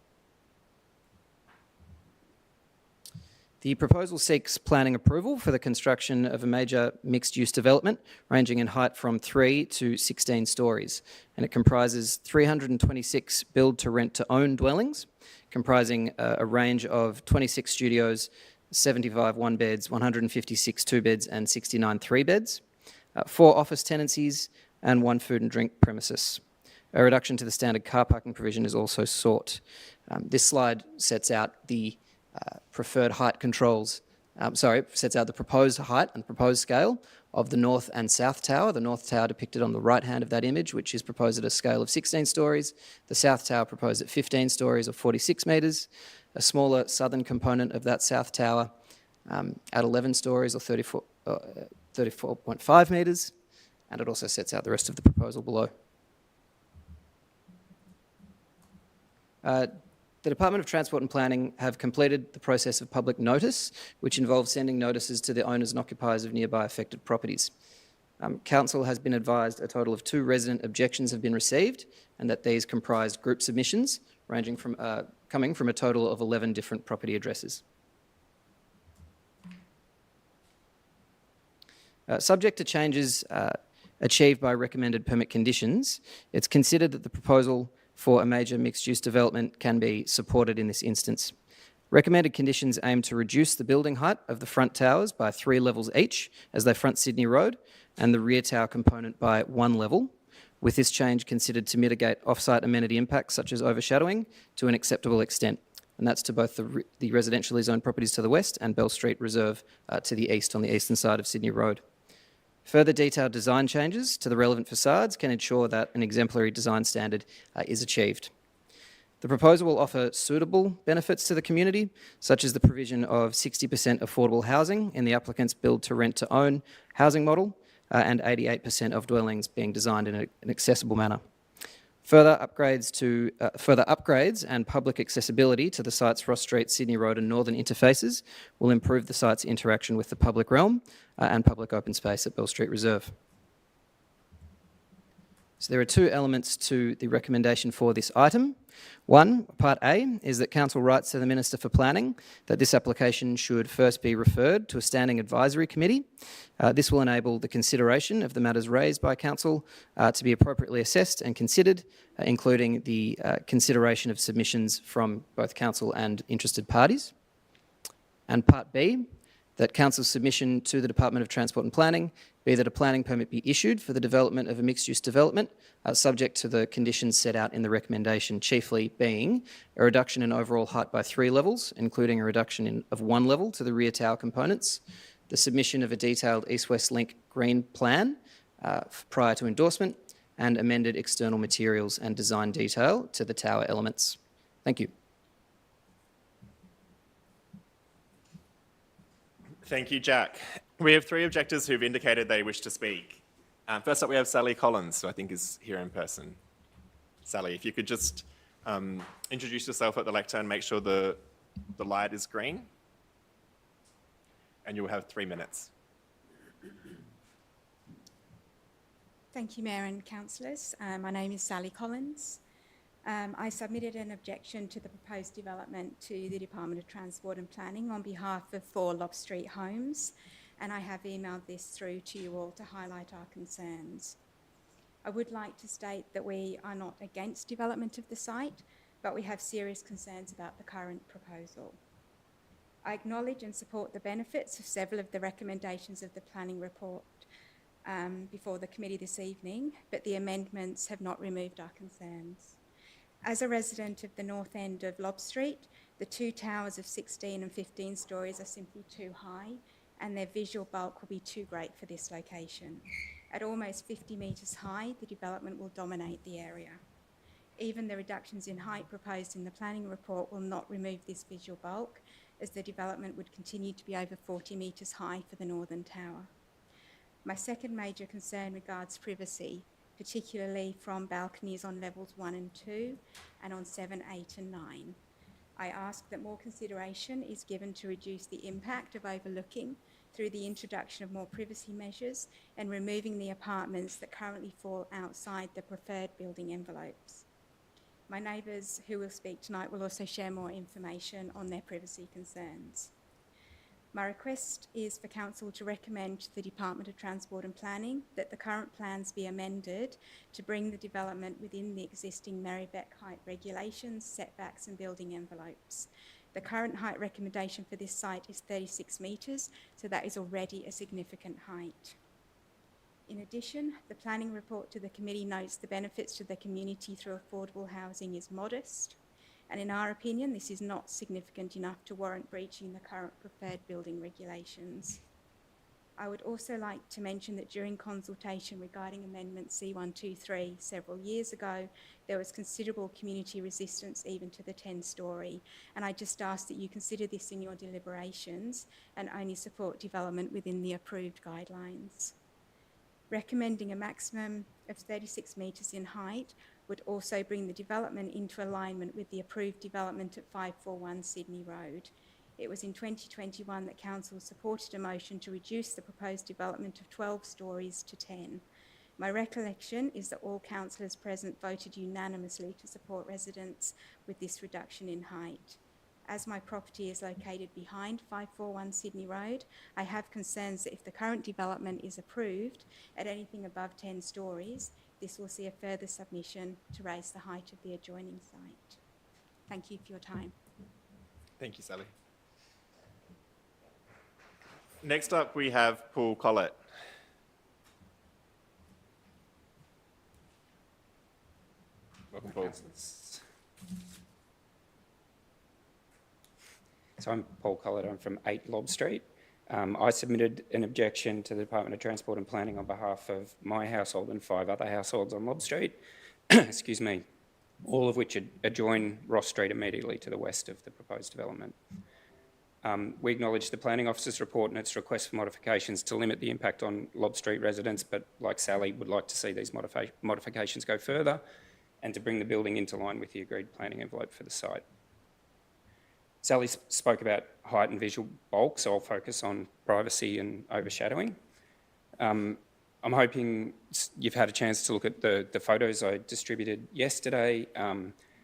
The proposal seeks planning approval for the construction of a major mixed-use development ranging in height from 3 to 16 storeys, and it comprises 326 build-to-rent-to-own dwellings, comprising a range of 26 studios, 75 one-beds, 156 two-beds and 69 three-beds, 4 office tenancies and 1 food and drink premises. A reduction to the standard car parking provision is also sought. This slide sets out the preferred height controls, sets out the proposed height and proposed scale of the north and south tower. The north tower depicted on the right hand of that image, which is proposed at a scale of 16 storeys. The south tower proposed at 15 storeys or 46 metres. A smaller southern component of that south tower at 11 storeys or 34.5 metres. And it also sets out the rest of the proposal below. The Department of Transport and Planning have completed the process of public notice, which involves sending notices to the owners and occupiers of nearby affected properties. Council has been advised a total of 2 resident objections have been received, and that these comprised group submissions ranging from coming from a total of 11 different property addresses. Subject to changes achieved by recommended permit conditions, it's considered that the proposal for a major mixed-use development can be supported in this instance. Recommended conditions aim to reduce the building height of the front towers by 3 levels each as they front Sydney Road, and the rear tower component by 1 level, with this change considered to mitigate off-site amenity impacts such as overshadowing to an acceptable extent. And that's to both the residentially zoned properties to the west and Bell Street Reserve to the east on the eastern side of Sydney Road. Further detailed design changes to the relevant facades can ensure that an exemplary design standard is achieved. The proposal will offer suitable benefits to the community, such as the provision of 60% affordable housing in the applicant's build to rent to own housing model, and 88% of dwellings being designed in an accessible manner. Further upgrades and public accessibility to the site's Ross Street, Sydney Road and northern interfaces will improve the site's interaction with the public realm and public open space at Bell Street Reserve. So there are two elements to the recommendation for this item. One, Part A, is that Council writes to the Minister for Planning that this application should first be referred to a standing advisory committee. This will enable the consideration of the matters raised by Council to be appropriately assessed and considered, including the consideration of submissions from both Council and interested parties. And Part B, that Council's submission to the Department of Transport and Planning be that a planning permit be issued for the development of a mixed-use development, subject to the conditions set out in the recommendation, chiefly being a reduction in overall height by 3 levels, including a reduction of 1 level to the rear tower components, the submission of a detailed east-west link green plan prior to endorsement, and amended external materials and design detail to the tower elements. Thank you. Thank you, Jack. We have 3 objectors who've indicated they wish to speak. First up, we have Sally Collins, who I think is here in person. Sally, if you could just introduce yourself at the lectern, make sure the light is green, and you'll have 3 minutes. Thank you, Mayor and Councillors. My name is Sally Collins. I submitted an objection to the proposed development to the Department of Transport and Planning on behalf of 4 Lob Street homes, and I have emailed this through to you all to highlight our concerns. I would like to state that we are not against development of the site, but we have serious concerns about the current proposal. I acknowledge and support the benefits of several of the recommendations of the planning report before the committee this evening, but the amendments have not removed our concerns. As a resident of the north end of Lob Street, the 2 towers of 16 and 15 stories are simply too high, and their visual bulk will be too great for this location. At almost 50 metres high, the development will dominate the area. Even the reductions in height proposed in the planning report will not remove this visual bulk, as the development would continue to be over 40 metres high for the northern tower. My second major concern regards privacy, particularly from balconies on levels 1 and 2 and on 7, 8 and 9. I ask that more consideration is given to reduce the impact of overlooking through the introduction of more privacy measures and removing the apartments that currently fall outside the preferred building envelopes. My neighbours who will speak tonight will also share more information on their privacy concerns. My request is for Council to recommend to the Department of Transport and Planning that the current plans be amended to bring the development within the existing Merri-bek height regulations, setbacks and building envelopes. The current height recommendation for this site is 36 metres, so that is already a significant height. In addition, the planning report to the committee notes the benefits to the community through affordable housing is modest, and in our opinion, this is not significant enough to warrant breaching the current preferred building regulations. I would also like to mention that during consultation regarding Amendment C123 several years ago, there was considerable community resistance even to the 10-storey, and I just ask that you consider this in your deliberations and only support development within the approved guidelines. Recommending a maximum of 36 metres in height would also bring the development into alignment with the approved development at 541 Sydney Road. It was in 2021 that Council supported a motion to reduce the proposed development of 12 stories to 10. My recollection is that all councillors present voted unanimously to support residents with this reduction in height. As my property is located behind 541 Sydney Road, I have concerns that if the current development is approved at anything above 10 stories, this will see a further submission to raise the height of the adjoining site. Thank you for your time. Thank you, Sally. Next up, we have Paul Collett. Welcome, Paul. So I'm Paul Collett, I'm from 8 Lob Street. I submitted an objection to the Department of Transport and Planning on behalf of my household and 5 other households on Lob Street, excuse me, all of which adjoin Ross Street immediately to the west of the proposed development. We acknowledge the Planning Officer's report and its request for modifications to limit the impact on Lob Street residents, but like Sally, would like to see these modifications go further and to bring the building into line with the agreed planning envelope for the site. Sally spoke about height and visual bulk, so I'll focus on privacy and overshadowing. I'm hoping you've had a chance to look at the photos I distributed yesterday.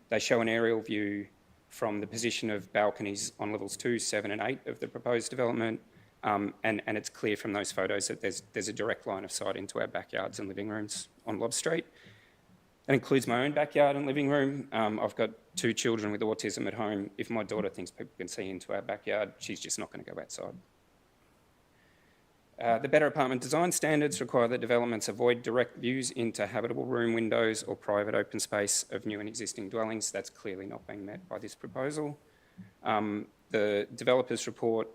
They show an aerial view from the position of balconies on levels 2, 7 and 8 of the proposed development, and it's clear from those photos that there's a direct line of sight into our backyards and living rooms on Lob Street. That includes my own backyard and living room. I've got 2 children with autism at home. If my daughter thinks people can see into our backyard, she's just not going to go outside. The Better Apartment Design Standards require that developments avoid direct views into habitable room windows or private open space of new and existing dwellings. That's clearly not being met by this proposal. The developer's report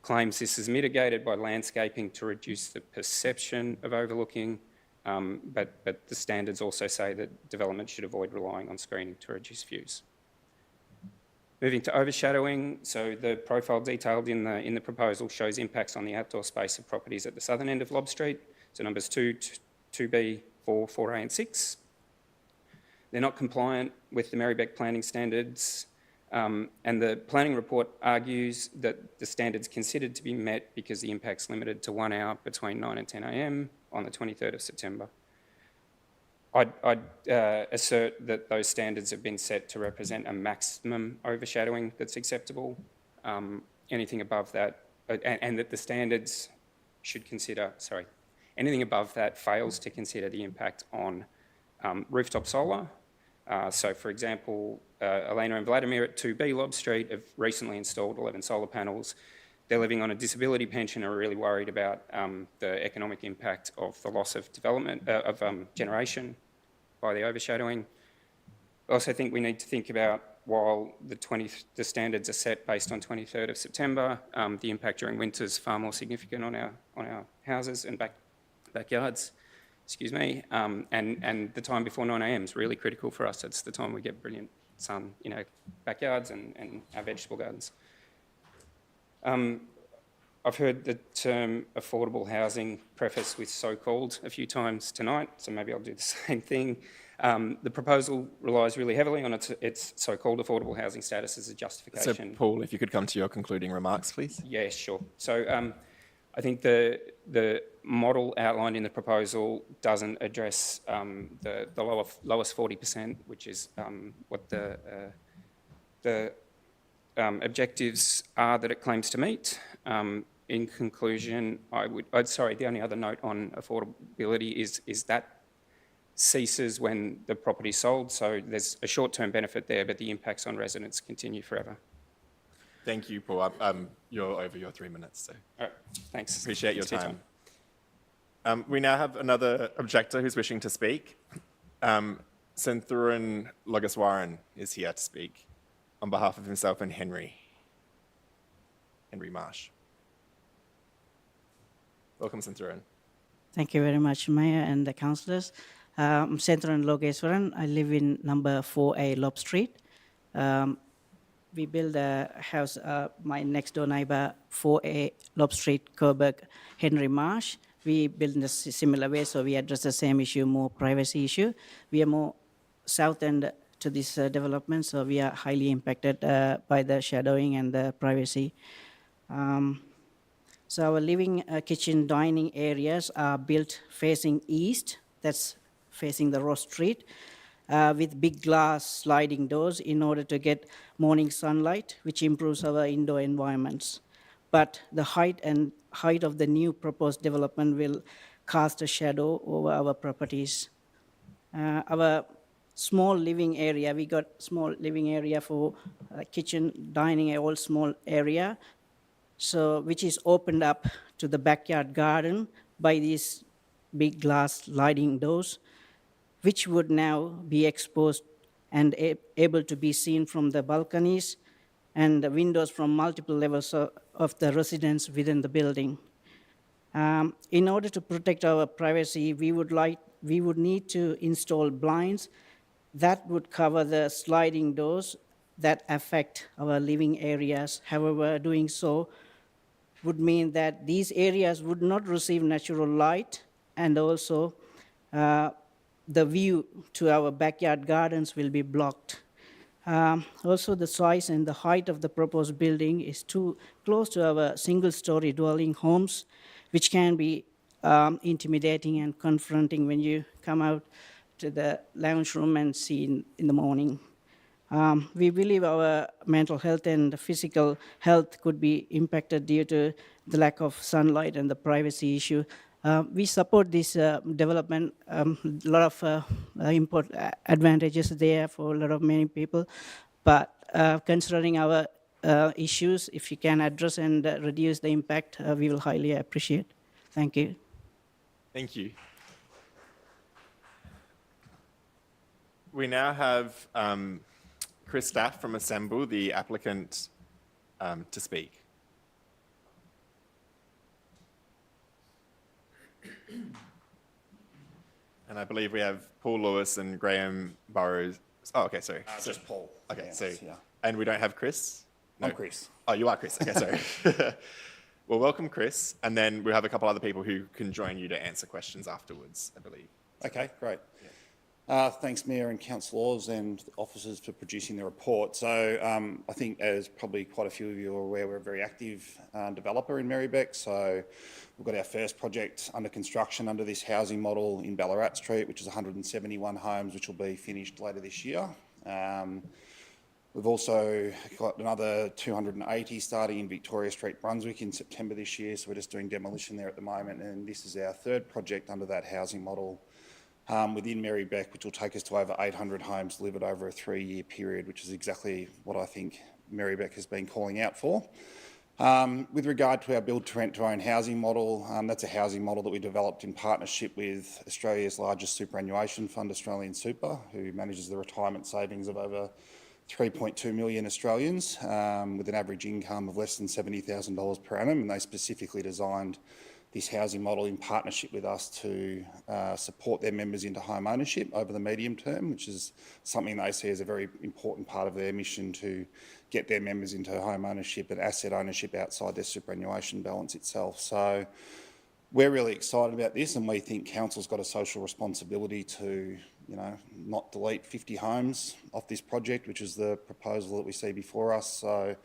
claims this is mitigated by landscaping to reduce the perception of overlooking, but the standards also say that development should avoid relying on screening to reduce views. Moving to overshadowing, so the profile detailed in the proposal shows impacts on the outdoor space of properties at the southern end of Lob Street, so numbers 2B, 4, 4A and 6. They're not compliant with the Merri-bek planning standards, and the planning report argues that the standards considered to be met because the impact's limited to 1 hour between 9 and 10 a.m. on the 23rd of September. I'd assert that those standards have been set to represent a maximum overshadowing that's acceptable. Anything above that, and that the standards should consider, anything above that fails to consider the impact on rooftop solar. So for example, Elena and Vladimir at 2B Lob Street have recently installed 11 solar panels. They're living on a disability pension and are really worried about the economic impact of the loss of development, generation by the overshadowing. I also think we need to think about, while the standards are set based on 23rd of September, the impact during winter is far more significant on our houses and backyards, excuse me, and the time before 9 a.m. is really critical for us. It's the time we get brilliant sun in our backyards and our vegetable gardens. I've heard the term affordable housing prefaced with so-called a few times tonight, so maybe I'll do the same thing. The proposal relies really heavily on its so-called affordable housing status as a justification. So, Paul, if you could come to your concluding remarks, please. Yeah, sure. So I think the model outlined in the proposal doesn't address the lowest 40%, which is what the objectives are that it claims to meet. In conclusion, the only other note on affordability is that ceases when the property's sold, so there's a short-term benefit there, but the impacts on residents continue forever. Thank you, Paul. You're over your 3 minutes, so. All right, thanks. Appreciate your Thanks for time. We now have another objector who's wishing to speak. Senthuran Logaswaran is here to speak on behalf of himself and Henry Marsh. Welcome, Senthuran. Thank you very much, Mayor and the councillors. I'm Senthuran Logaswaran. I live in number 4A Lob Street. We built a house, my next door neighbour, 4A Lob Street, Coburg, Henry Marsh. We built in a similar way, so we address the same issue, more privacy issue. We are more south end to this development, so we are highly impacted by the shadowing and the privacy. So our living, kitchen, dining areas are built facing east, that's facing the Ross Street, with big glass sliding doors in order to get morning sunlight, which improves our indoor environments. But the height of the new proposed development will cast a shadow over our properties. Our small living area, we got small living area for kitchen, dining, all small area, so which is opened up to the backyard garden by these big glass sliding doors, which would now be exposed and able to be seen from the balconies and the windows from multiple levels of the residents within the building. In order to protect our privacy, we would need to install blinds that would cover the sliding doors that affect our living areas. However, doing so would mean that these areas would not receive natural light, and also the view to our backyard gardens will be blocked. Also, the size and the height of the proposed building is too close to our single-story dwelling homes, which can be intimidating and confronting when you come out to the lounge room and see in the morning. We believe our mental health and physical health could be impacted due to the lack of sunlight and the privacy issue. We support this development. A lot of advantages there for many people, but considering our issues, if you can address and reduce the impact, we will highly appreciate. Thank you. Thank you. We now have Chris Staff from Assemble, the applicant, to speak. And I believe we have Paul Lewis and Graham Burrows. Oh, okay, sorry. Just Paul. Okay, Yes, so, yeah. and we don't have Chris? I'm Chris. Oh, you are Chris. Okay, sorry. Well, welcome, Chris. And then we'll have a couple other people who can join you to answer questions afterwards, I believe. Okay, great. Thanks, Mayor and councillors and officers for producing the report. So I think, as probably quite a few of you are aware, we're a very active developer in Merri-bek. So we've got our first project under construction under this housing model in Ballarat Street, which is 171 homes, which will be finished later this year. We've also got another 280 starting in Victoria Street, Brunswick in September this year. So we're just doing demolition there at the moment. And this is our third project under that housing model within Merri-bek, which will take us to over 800 homes delivered over a 3-year period, which is exactly what I think Merri-bek has been calling out for. With regard to our build-to-rent-to-own housing model, that's a housing model that we developed in partnership with Australia's largest superannuation fund, Australian Super, who manages the retirement savings of over 3.2 million Australians with an average income of less than $70,000 per annum, and they specifically designed this housing model in partnership with us to support their members into home ownership over the medium term, which is something they see as a very important part of their mission to get their members into home ownership and asset ownership outside their superannuation balance itself. So we're really excited about this, and we think council's got a social responsibility to, not delete 50 homes off this project, which is the proposal that we see before us. So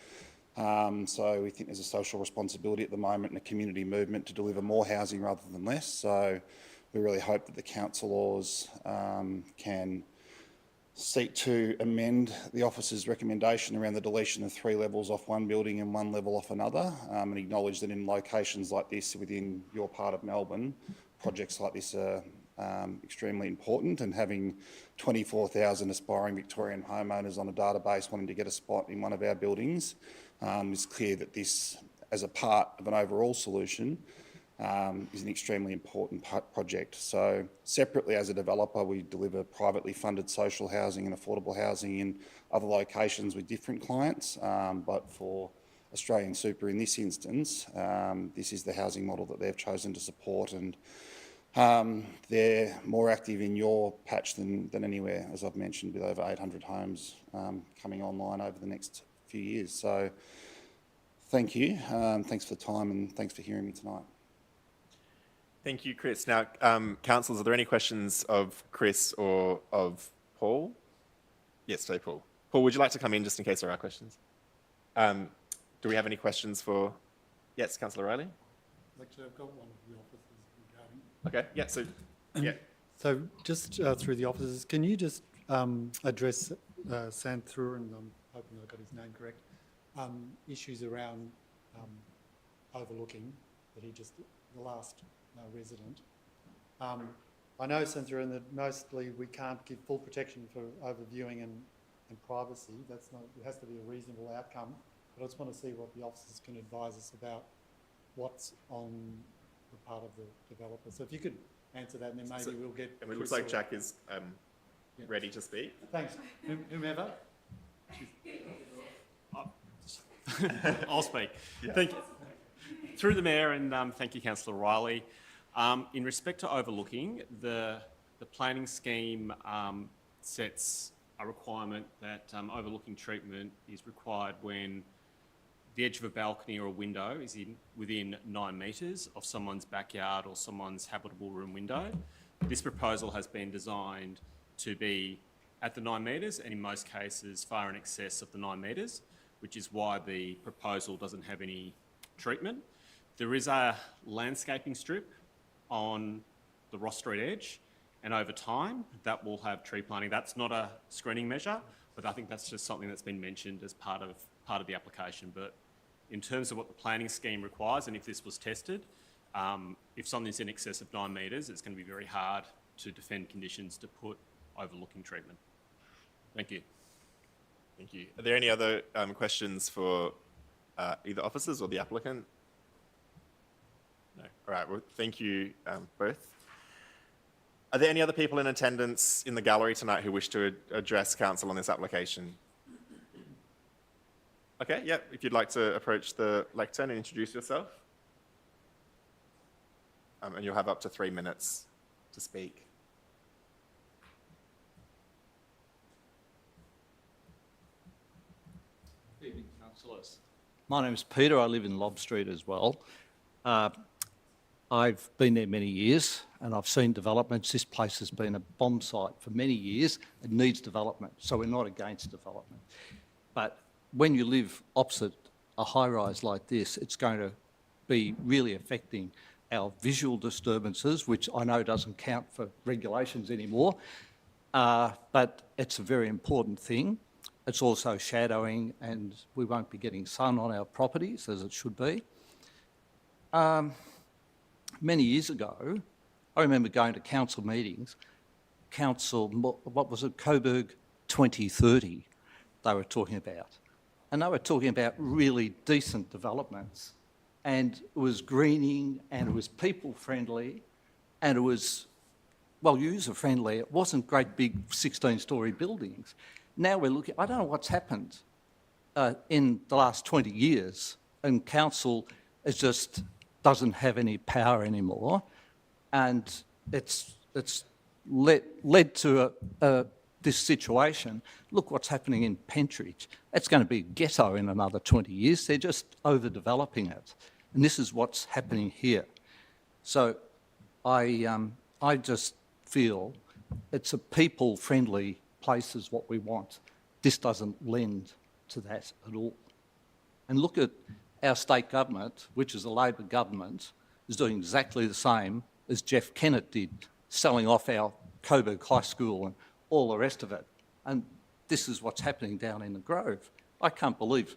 we think there's a social responsibility at the moment and a community movement to deliver more housing rather than less. So we really hope that the councillors can seek to amend the officer's recommendation around the deletion of 3 levels off one building and 1 level off another, and acknowledge that in locations like this within your part of Melbourne, projects like this are extremely important, and having 24,000 aspiring Victorian homeowners on a database wanting to get a spot in one of our buildings, it's clear that this, as a part of an overall solution, is an extremely important project. So separately, as a developer, we deliver privately funded social housing and affordable housing in other locations with different clients, but for Australian Super in this instance, this is the housing model that they've chosen to support, and they're more active in your patch than anywhere, as I've mentioned, with over 800 homes coming online over the next few years. So thank you, thanks for the time, and thanks for hearing me tonight. Thank you, Chris. Now, councillors, are there any questions of Chris or of Paul? Yes, so Paul. Paul, would you like to come in just in case there are questions? Do we have any questions for... Yes, Councillor Riley? Actually, I've got one of the officers regarding... Okay, yeah, so... Yeah. So just through the officers, can you just address Santhur, and I'm hoping I got his name correct, issues around overlooking that he just... the last resident. I know, Cynthia, that mostly we can't give full protection for overviewing and privacy. That's not, it has to be a reasonable outcome. But I just want to see what the officers can advise us about what's on the part of the developer. So if you could answer that, and then maybe we'll get... And it looks like Jack is ready to speak. Thanks. Whomever. I'll speak. Yeah. Thank you. Through the Mayor, and thank you, Councillor Riley. In respect to overlooking, the planning scheme sets a requirement that overlooking treatment is required when the edge of a balcony or a window is within 9 metres of someone's backyard or someone's habitable room window. This proposal has been designed to be at the 9 metres and in most cases far in excess of the 9 metres, which is why the proposal doesn't have any treatment. There is a landscaping strip on the Ross Street edge, and over time that will have tree planting. That's not a screening measure, but I think that's just something that's been mentioned as part of the application. But in terms of what the planning scheme requires, and if this was tested, if something's in excess of 9 metres, it's going to be very hard to defend conditions to put overlooking treatment. Thank you. Thank you. Are there any other questions for either officers or the applicant? No. All right. Well, thank you both. Are there any other people in attendance in the gallery tonight who wish to address council on this application? Okay. Yeah. If you'd like to approach the lectern and introduce yourself, and you'll have up to 3 minutes to speak. Evening, councillors. My name's Peter. I live in Lob Street as well. I've been there many years and I've seen developments. This place has been a bomb site for many years. It needs development, so we're not against development. But when you live opposite a high-rise like this, it's going to be really affecting our visual disturbances, which I know doesn't count for regulations anymore, but it's a very important thing. It's also shadowing, and we won't be getting sun on our properties as it should be. Many years ago, I remember going to council meetings, what was it, Coburg 2030 they were talking about. And they were talking about really decent developments. And it was greening, and it was people-friendly, and it was, well, user-friendly. It wasn't great big 16-storey buildings. Now we're looking, I don't know what's happened in the last 20 years, and council is just doesn't have any power anymore, and it's led to this situation. Look what's happening in Pentridge. It's going to be a ghetto in another 20 years. They're just overdeveloping it, and this is what's happening here. So I just feel it's a people-friendly place is what we want. This doesn't lend to that at all. And look at our state government, which is a Labor government, is doing exactly the same as Jeff Kennett did, selling off our Coburg High School and all the rest of it. And this is what's happening down in the Grove. I can't believe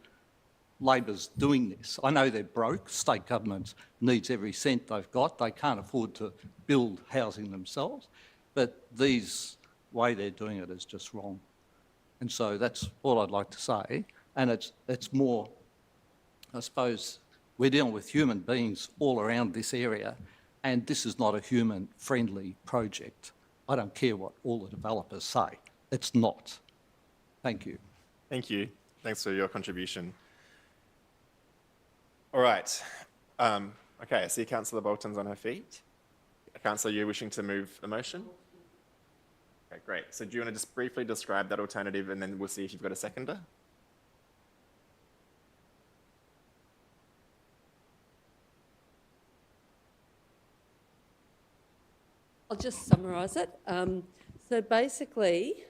Labor's doing this. I know they're broke. State government needs every cent they've got. They can't afford to build housing themselves. But these way they're doing it is just wrong. And so that's all I'd like to say. And it's more, I suppose, we're dealing with human beings all around this area, and this is not a human-friendly project. I don't care what all the developers say. It's not. Thank you. Thank you. Thanks for your contribution. All right. Okay, I see Councillor Bolton's on her feet. Councillor, you're wishing to move the motion? Okay, great. So do you want to just briefly describe that alternative, and then we'll see if you've got a seconder? I'll just summarise it. So basically,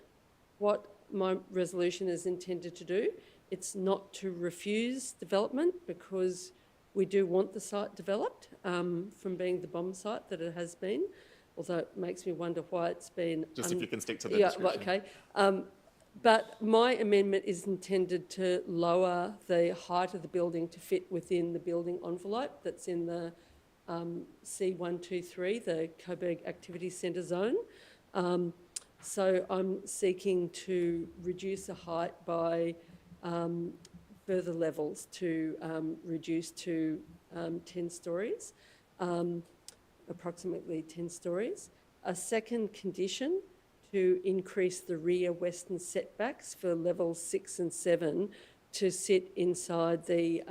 what my resolution is intended to do, it's not to refuse development because we do want the site developed from being the bomb site that it has been, although it makes me wonder why it's been... Just if you can stick to the description. Okay. But my amendment is intended to lower the height of the building to fit within the building envelope that's in the C123, the Coburg Activity Centre zone. So I'm seeking to reduce the height by further levels to reduce to 10 storeys, approximately 10 storeys. A second condition to increase the rear western setbacks for levels 6 and 7 to sit inside the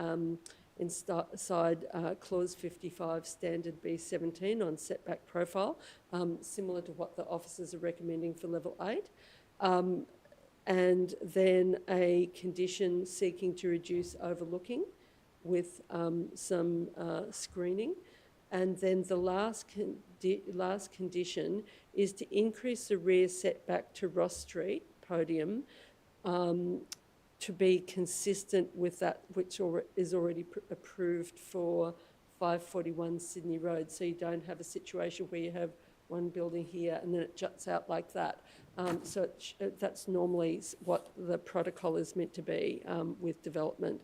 clause 55 standard B17 on setback profile, similar to what the officers are recommending for level 8. And then a condition seeking to reduce overlooking with some screening. And then the last condition is to increase the rear setback to Ross Street podium to be consistent with that which is already approved for 541 Sydney Road. So you don't have a situation where you have one building here and then it juts out like that. So that's normally what the protocol is meant to be with development.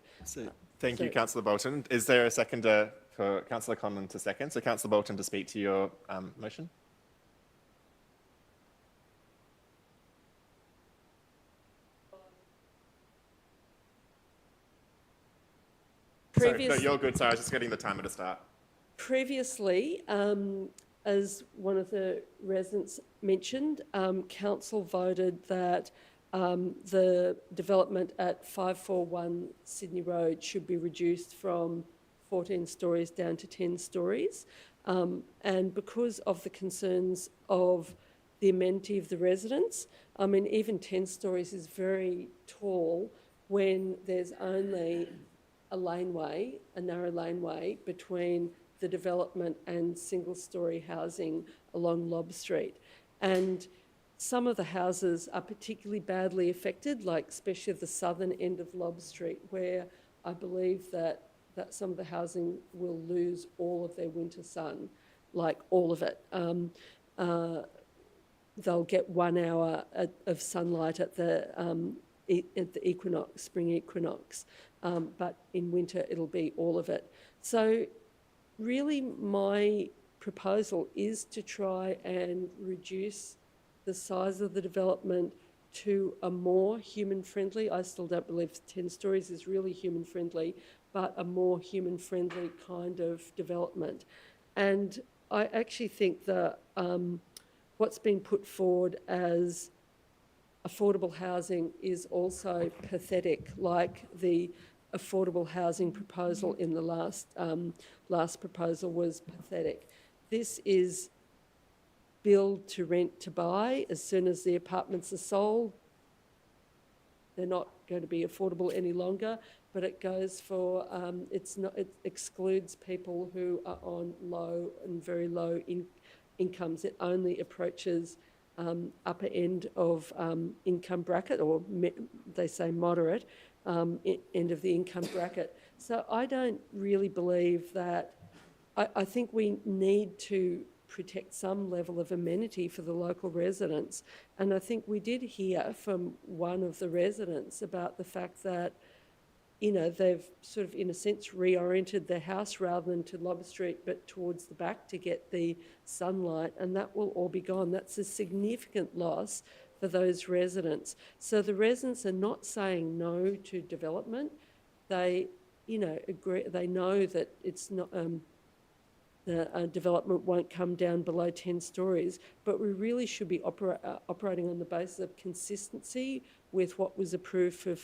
Thank you, Councillor Bolton. Is there a seconder for Councillor Conlon to second? So Councillor Bolton to speak to your motion. Sorry, no, you're good. Sorry, I was just getting the timer to start. Previously, as one of the residents mentioned, council voted that the development at 541 Sydney Road should be reduced from 14 stories down to 10 stories. And because of the concerns of the amenity of the residents, I mean, even 10 stories is very tall when there's only a laneway, a narrow laneway between the development and single-storey housing along Lobb Street. And some of the houses are particularly badly affected, like especially the southern end of Lobb Street, where I believe that some of the housing will lose all of their winter sun, like all of it. They'll get 1 hour of sunlight at the equinox, spring equinox, but in winter it'll be all of it. So really my proposal is to try and reduce the size of the development to a more human-friendly, I still don't believe 10 stories is really human-friendly, but a more human-friendly kind of development. And I actually think that what's been put forward as affordable housing is also pathetic, like the affordable housing proposal in the last proposal was pathetic. This is build to rent to buy. As soon as the apartments are sold, they're not going to be affordable any longer, but it goes for, it excludes people who are on low and very low incomes. It only approaches upper end of income bracket, or they say moderate, end of the income bracket. So I don't really believe that, I think we need to protect some level of amenity for the local residents. And I think we did hear from one of the residents about the fact that, you know, they've sort of, in a sense, reoriented their house rather than to Lobb Street, but towards the back to get the sunlight, and that will all be gone. That's a significant loss for those residents. So the residents are not saying no to development. They, you know, agree. They know that it's not, the development won't come down below 10 stories, but we really should be operating on the basis of consistency with what was approved for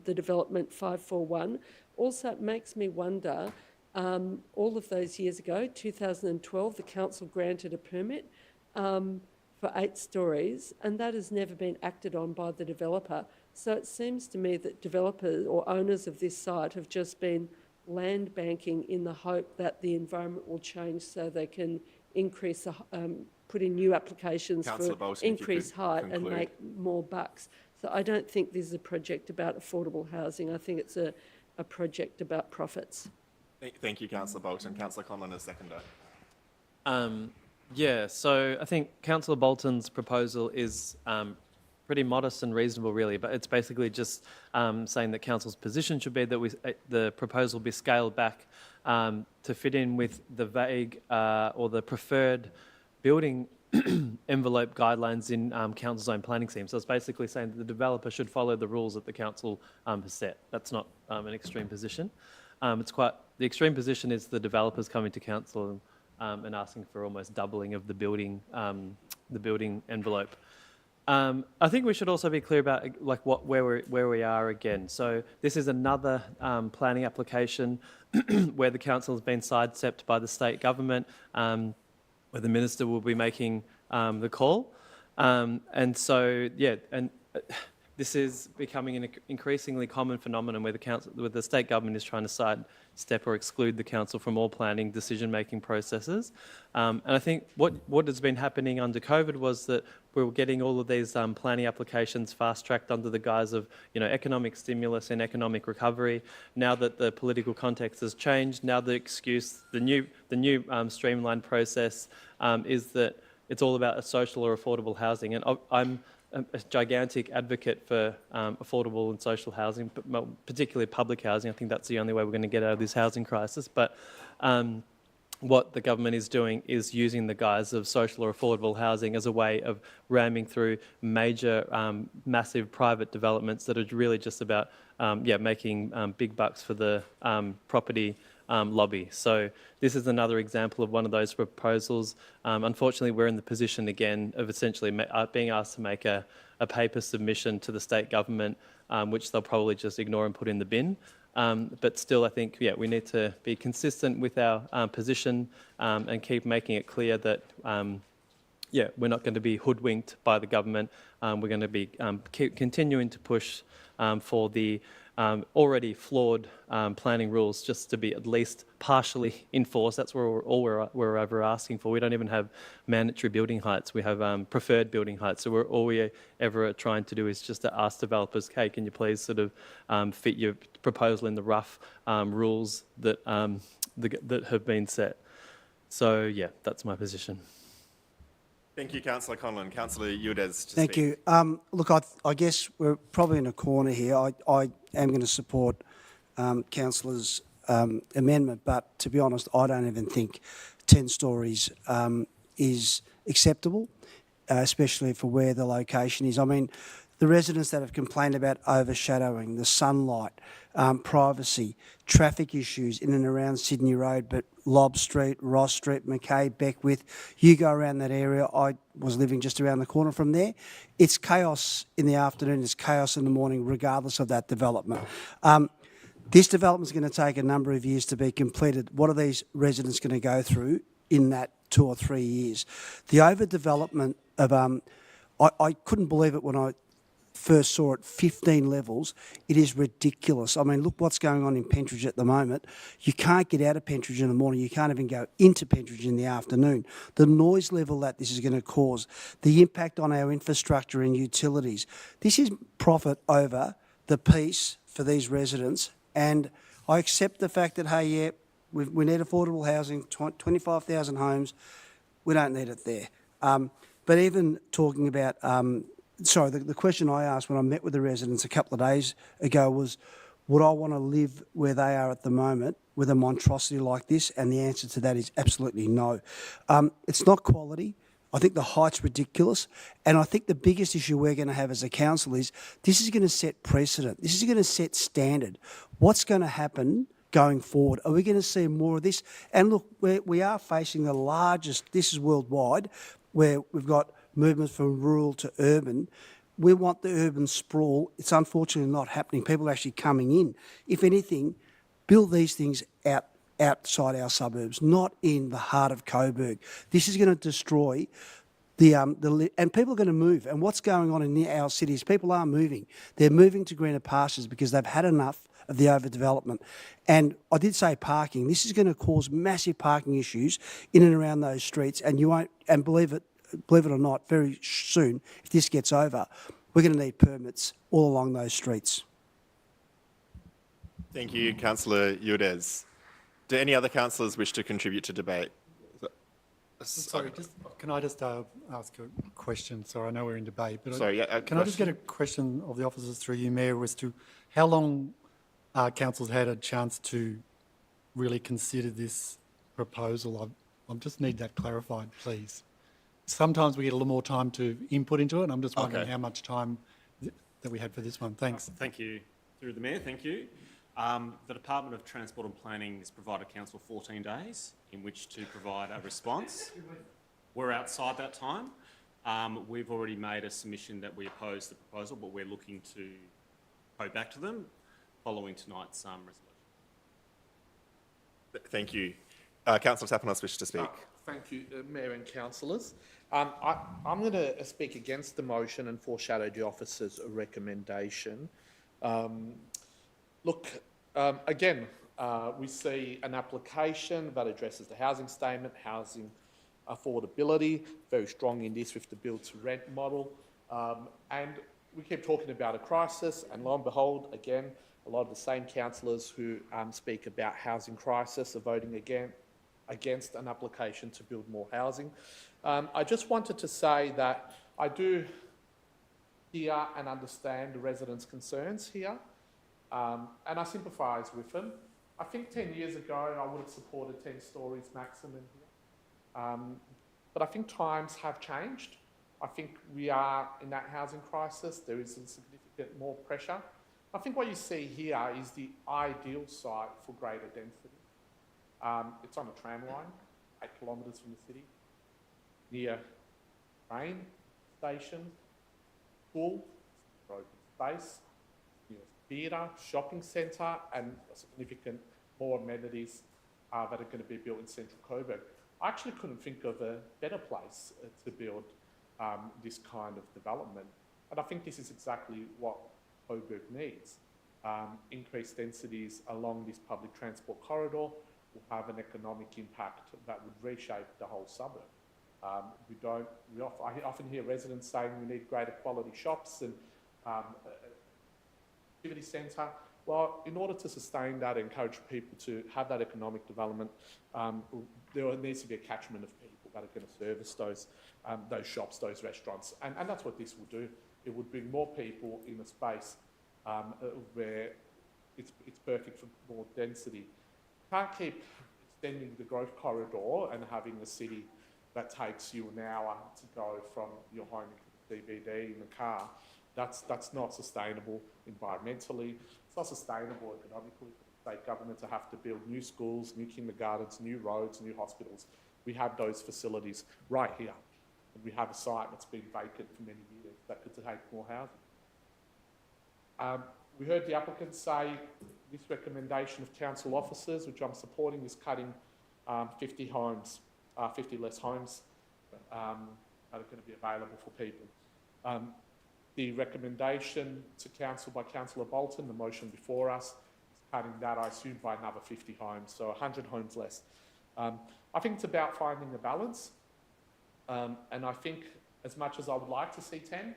the development 541. Also, it makes me wonder, all of those years ago, 2012, the council granted a permit for 8 stories, and that has never been acted on by the developer. So it seems to me that developers or owners of this site have just been land banking in the hope that the environment will change so they can increase, put in new applications for increased height and make more bucks. So I don't think this is a project about affordable housing. I think it's a project about profits. Thank you, Councillor Bolton. Councillor Conlon as seconder. Yeah, so I think Councillor Bolton's proposal is pretty modest and reasonable, really, but it's basically just saying that council's position should be that the proposal be scaled back to fit in with the vague or the preferred building envelope guidelines in council's own planning scheme. So it's basically saying that the developer should follow the rules that the council has set. That's not an extreme position. The extreme position is the developers coming to council and asking for almost doubling of the building envelope. I think we should also be clear about where we are again. So this is another planning application where the council has been sidestepped by the state government, where the minister will be making the call. This is becoming an increasingly common phenomenon where the state government is trying to sidestep or exclude the council from all planning decision-making processes. And I think what has been happening under COVID was that we were getting all of these planning applications fast-tracked under the guise of economic stimulus and economic recovery. Now that the political context has changed, now the new streamlined process is that it's all about social or affordable housing. And I'm a gigantic advocate for affordable and social housing, but particularly public housing. I think that's the only way we're going to get out of this housing crisis. But what the government is doing is using the guise of social or affordable housing as a way of ramming through major, massive private developments that are really just about making big bucks for the property lobby. So this is another example of one of those proposals. Unfortunately, we're in the position again of essentially being asked to make a paper submission to the state government, which they'll probably just ignore and put in the bin. But still, I think, we need to be consistent with our position and keep making it clear that, we're not going to be hoodwinked by the government. We're going to be continuing to push for the already flawed planning rules just to be at least partially enforced. That's all we're ever asking for. We don't even have mandatory building heights. We have preferred building heights. So all we ever are trying to do is just to ask developers, hey, can you please sort of fit your proposal in the rough rules that have been set. So that's my position. Thank you, Councillor Conlon. Councillor Udez. Thank you. Look, I guess we're probably in a corner here. I am going to support Councillor's amendment, but to be honest, I don't even think 10 stories is acceptable, especially for where the location is. I mean, the residents that have complained about overshadowing, the sunlight, privacy, traffic issues in and around Sydney Road, but Lobb Street, Ross Street, Mackay, Beckwith, you go around that area. I was living just around the corner from there. It's chaos in the afternoon, it's chaos in the morning, regardless of that development. This development is going to take a number of years to be completed. What are these residents going to go through in that 2 or 3 years? The overdevelopment of, I couldn't believe it when I first saw it, 15 levels. It is ridiculous. I mean, look what's going on in Pentridge at the moment. You can't get out of Pentridge in the morning. You can't even go into Pentridge in the afternoon. The noise level that this is going to cause, the impact on our infrastructure and utilities. This is profit over the peace for these residents. And I accept the fact that, hey, we need affordable housing, 25,000 homes. We don't need it there. But even talking about the question I asked when I met with the residents a couple of days ago was, would I want to live where they are at the moment with a monstrosity like this? And the answer to that is absolutely no. It's not quality. I think the height's ridiculous. And I think the biggest issue we're going to have as a council is this is going to set precedent. This is going to set standard. What's going to happen going forward? Are we going to see more of this? And look, we are facing the largest, this is worldwide, where we've got movements from rural to urban. We want the urban sprawl. It's unfortunately not happening. People are actually coming in. If anything, build these things outside our suburbs, not in the heart of Coburg. This is going to destroy and people are going to move. And what's going on in our cities? People are moving. They're moving to greener pastures because they've had enough of the overdevelopment. And I did say parking. This is going to cause massive parking issues in and around those streets. And you won't, and believe it or not, very soon, if this gets over, we're going to need permits all along those streets. Thank you, Councillor Udez. Do any other councillors wish to contribute to debate? Sorry, can I just ask a question? Sorry, I know we're in debate, but can I just get a question of the officers through you, Mayor, as to how long council's had a chance to really consider this proposal? I just need that clarified, please. Sometimes we get a little more time to input into it, and I'm just wondering how much time that we had for this one. Thanks. Thank you. Through the Mayor, thank you. The Department of Transport and Planning has provided Council 14 days in which to provide a response. We're outside that time. We've already made a submission that we oppose the proposal, but we're looking to go back to them following tonight's resolution. Thank you. Councillor Tapanos wishes to speak. Thank you, Mayor and councillors. I'm going to speak against the motion and foreshadow the officer's recommendation. Again, we see an application that addresses the housing statement, housing affordability, very strong in this with the build-to-rent model. And we keep talking about a crisis, and lo and behold, again, a lot of the same councillors who speak about housing crisis are voting against an application to build more housing. I just wanted to say that I do hear and understand the residents' concerns here, and I sympathise with them. I think 10 years ago I would have supported 10 stories maximum here. But I think times have changed. I think we are in that housing crisis. There is a significant more pressure. I think what you see here is the ideal site for greater density. It's on a tram line, 8 kilometres from the city, near train station, school, open space, near theatre, shopping centre, and significant more amenities that are going to be built in central Coburg. I actually couldn't think of a better place to build this kind of development. And I think this is exactly what Coburg needs. Increased densities along this public transport corridor will have an economic impact that would reshape the whole suburb. I often hear residents saying we need greater quality shops and activity centre. Well, in order to sustain that, encourage people to have that economic development, there needs to be a catchment of people that are going to service those shops, those restaurants, and that's what this will do. It would bring more people in a space where it's perfect for more density. Can't keep extending the growth corridor and having a city that takes you an hour to go from your home into the CBD in a car. That's not sustainable environmentally. It's not sustainable economically for the state government to have to build new schools, new kindergartens, new roads, new hospitals. We have those facilities right here. And we have a site that's been vacant for many years that could take more housing. We heard the applicant say this recommendation of council officers, which I'm supporting, is cutting 50 less homes that are going to be available for people. The recommendation to council by Councillor Bolton, the motion before us, is cutting that, I assume, by another 50 homes, so 100 homes less. I think it's about finding a balance, and I think as much as I would like to see 10,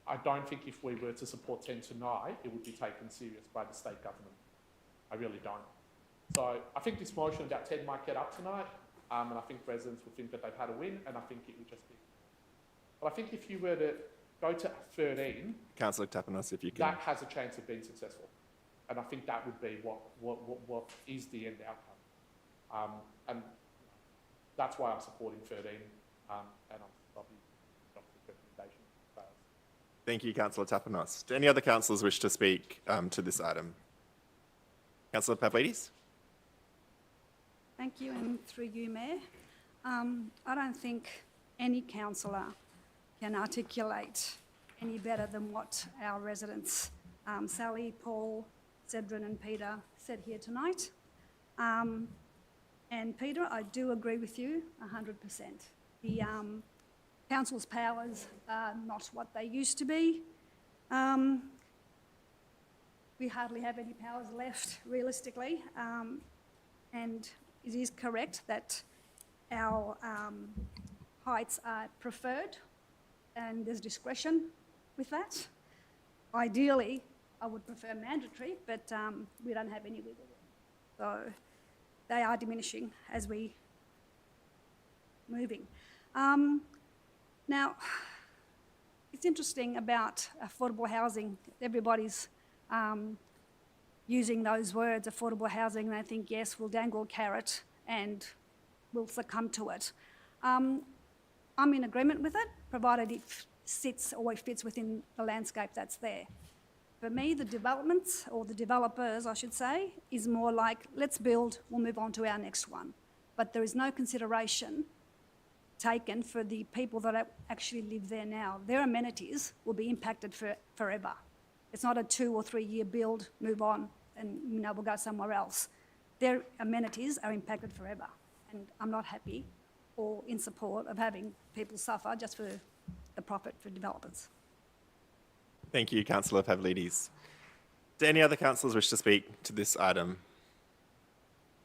I don't think if we were to support 10 tonight, it would be taken serious by the state government. I really don't. So I think this motion about 10 might get up tonight, and I think residents will think that they've had a win, and I think it would just be. But I think if you were to go to 13, Councillor Tapanos, if you can. that has a chance of being successful. And I think that would be what is the end outcome. And that's why I'm supporting 13, and I'm probably not the recommendation. Thank you, Councillor Tapanos. Do any other councillors wish to speak to this item? Councillor Pavlidis? Thank you, and through you, Mayor. I don't think any councillor can articulate any better than what our residents, Sally, Paul, Cedrin and Peter, said here tonight. And Peter, I do agree with you 100%. The council's powers are not what they used to be. We hardly have any powers left, realistically. And it is correct that our heights are preferred, and there's discretion with that. Ideally, I would prefer mandatory, but we don't have any wiggle room. So they are diminishing as we moving. Now, it's interesting about affordable housing. Everybody's using those words, affordable housing, and they think, yes, we'll dangle a carrot and we'll succumb to it. I'm in agreement with it, provided it sits or it fits within the landscape that's there. For me, the developments, or the developers, I should say, is more like, let's build, we'll move on to our next one. But there is no consideration taken for the people that actually live there now. Their amenities will be impacted forever. It's not a 2 or 3 year build, move on, and we'll go somewhere else. Their amenities are impacted forever. And I'm not happy or in support of having people suffer just for the profit for developers. Thank you, Councillor Pavlidis. Do any other councillors wish to speak to this item?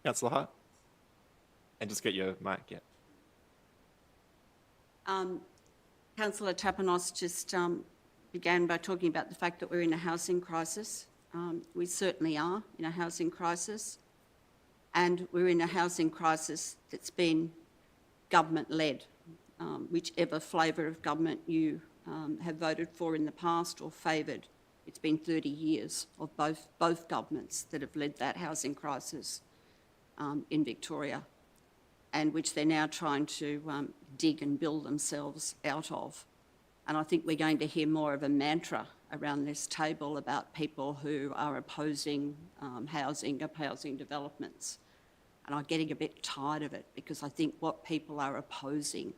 Councillor Hart? And just get your mic, yeah. Councillor Tapanos just began by talking about the fact that we're in a housing crisis. We certainly are in a housing crisis, and we're in a housing crisis that's been government-led. Whichever flavour of government you have voted for in the past or favoured, it's been 30 years of both governments that have led that housing crisis in Victoria, and which they're now trying to dig and build themselves out of. And I think we're going to hear more of a mantra around this table about people who are opposing housing developments. And I'm getting a bit tired of it, because I think what people are opposing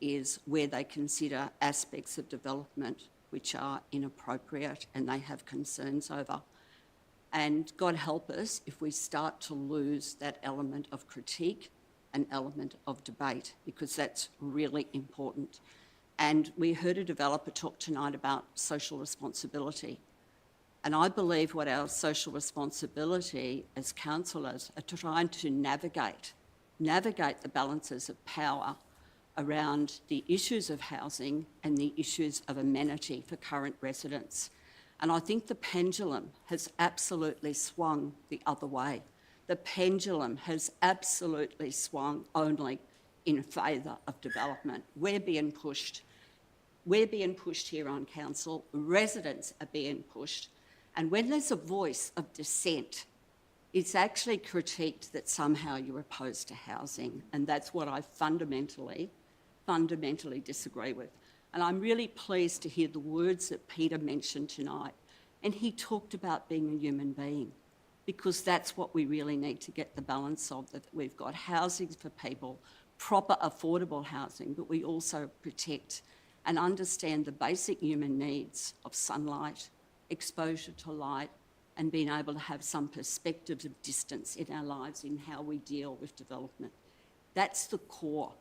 is where they consider aspects of development which are inappropriate and they have concerns over. And God help us if we start to lose that element of critique, an element of debate, because that's really important. And we heard a developer talk tonight about social responsibility. And I believe what our social responsibility as councillors are trying to navigate the balances of power around the issues of housing and the issues of amenity for current residents. And I think the pendulum has absolutely swung the other way. The pendulum has absolutely swung only in favour of development. We're being pushed here on council, residents are being pushed, and when there's a voice of dissent, it's actually critiqued that somehow you're opposed to housing, and that's what I fundamentally disagree with. And I'm really pleased to hear the words that Peter mentioned tonight, and he talked about being a human being, because that's what we really need to get the balance of, that we've got housing for people, proper affordable housing, but we also protect and understand the basic human needs of sunlight, exposure to light, and being able to have some perspective of distance in our lives in how we deal with development. That's the core.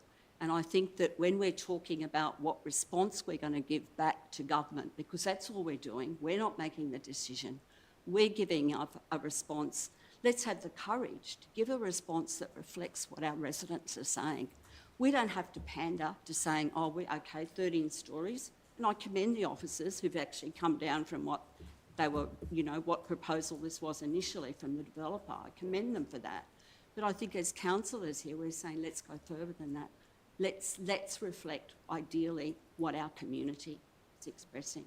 And I think that when we're talking about what response we're going to give back to government, because that's all we're doing, we're not making the decision, we're giving up a response. Let's have the courage to give a response that reflects what our residents are saying. We don't have to pander to saying, oh, we're okay, 13 stories. And I commend the officers who've actually come down from what they were, what proposal this was initially from the developer. I commend them for that. But I think as councillors here, we're saying, let's go further than that. Let's reflect, ideally, what our community is expressing.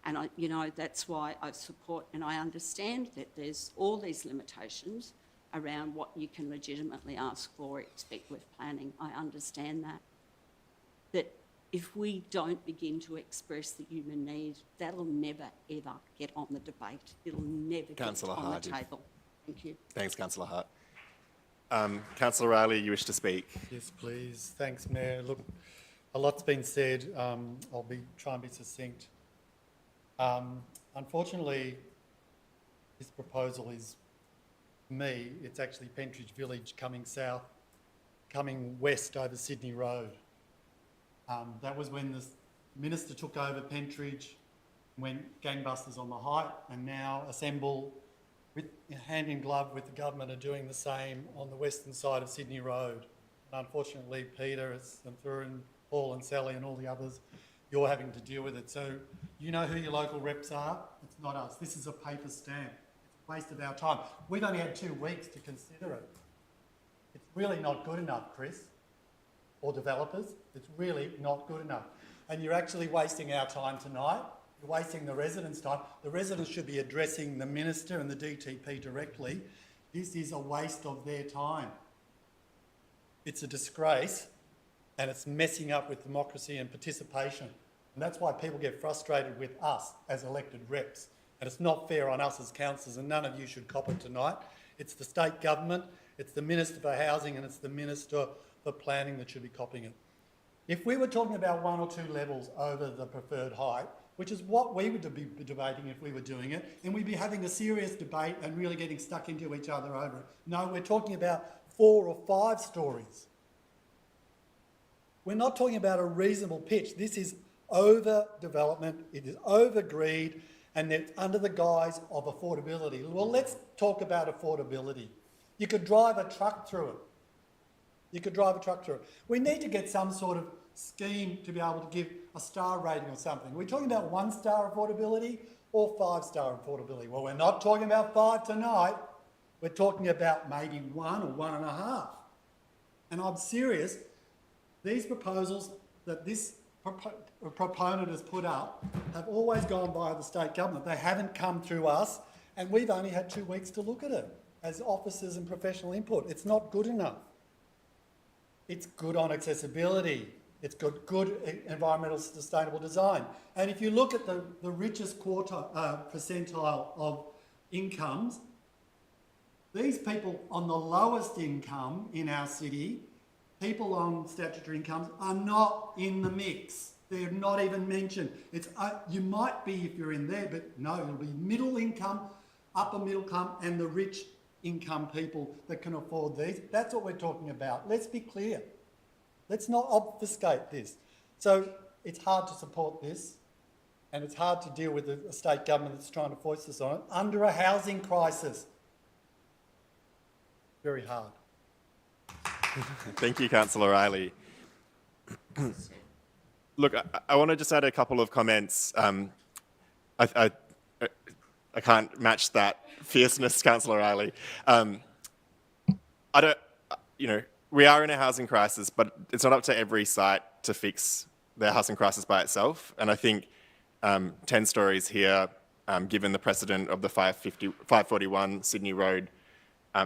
And that's why I support, and I understand that there's all these limitations around what you can legitimately ask for, expect with planning. I understand that. But if we don't begin to express the human need, that'll never, ever get on the debate. It'll never get on the table. Thank you. Thanks, Councillor Hart. Councillor Riley, you wish to speak? Yes, please. Thanks, Mayor. Look, a lot's been said. I'll try and be succinct. Unfortunately, this proposal is, for me, it's actually Pentridge Village coming south, coming west over Sydney Road. That was when the Minister took over Pentridge, went gangbusters on the height, and now Assemble, with hand in glove with the government, are doing the same on the western side of Sydney Road. And unfortunately, Peter and Thurin, Paul and Sally and all the others, you're having to deal with it. So you know who your local reps are. It's not us. This is a paper stamp. It's a waste of our time. We've only had 2 weeks to consider it. It's really not good enough, Chris, or developers. It's really not good enough. And you're actually wasting our time tonight. You're wasting the residents' time. The residents should be addressing the Minister and the DTP directly. This is a waste of their time. It's a disgrace, and it's messing up with democracy and participation. And that's why people get frustrated with us as elected reps. And it's not fair on us as councillors, and none of you should cop it tonight. It's the state government, it's the Minister for Housing, and it's the Minister for Planning that should be copying it. If we were talking about 1 or 2 levels over the preferred height, which is what we would be debating if we were doing it, then we'd be having a serious debate and really getting stuck into each other over it. No, we're talking about 4 or 5 stories. We're not talking about a reasonable pitch. This is overdevelopment, it is overgreed, and it's under the guise of affordability. Well, let's talk about affordability. You could drive a truck through it. You could drive a truck through it. We need to get some sort of scheme to be able to give a star rating or something. We're talking about 1-star affordability or 5-star affordability. Well, we're not talking about 5 tonight. We're talking about maybe 1 or 1.5. And I'm serious. These proposals that this proponent has put up have always gone via the state government. They haven't come through us, and we've only had 2 weeks to look at it as officers and professional input. It's not good enough. It's good on accessibility. It's got good environmental sustainable design. And if you look at the richest percentile of incomes, these people on the lowest income in our city, people on statutory incomes, are not in the mix. They're not even mentioned. It's you might be if you're in there, but no, it'll be middle income, upper middle income, and the rich income people that can afford these. That's what we're talking about. Let's be clear. Let's not obfuscate this. So it's hard to support this, and it's hard to deal with a state government that's trying to force this on it under a housing crisis. Very hard. Thank you, Councillor Riley. Look, I want to just add a couple of comments. I can't match that fierceness, Councillor Riley. We are in a housing crisis, but it's not up to every site to fix their housing crisis by itself. And I think 10 stories here, given the precedent of the 541 Sydney Road,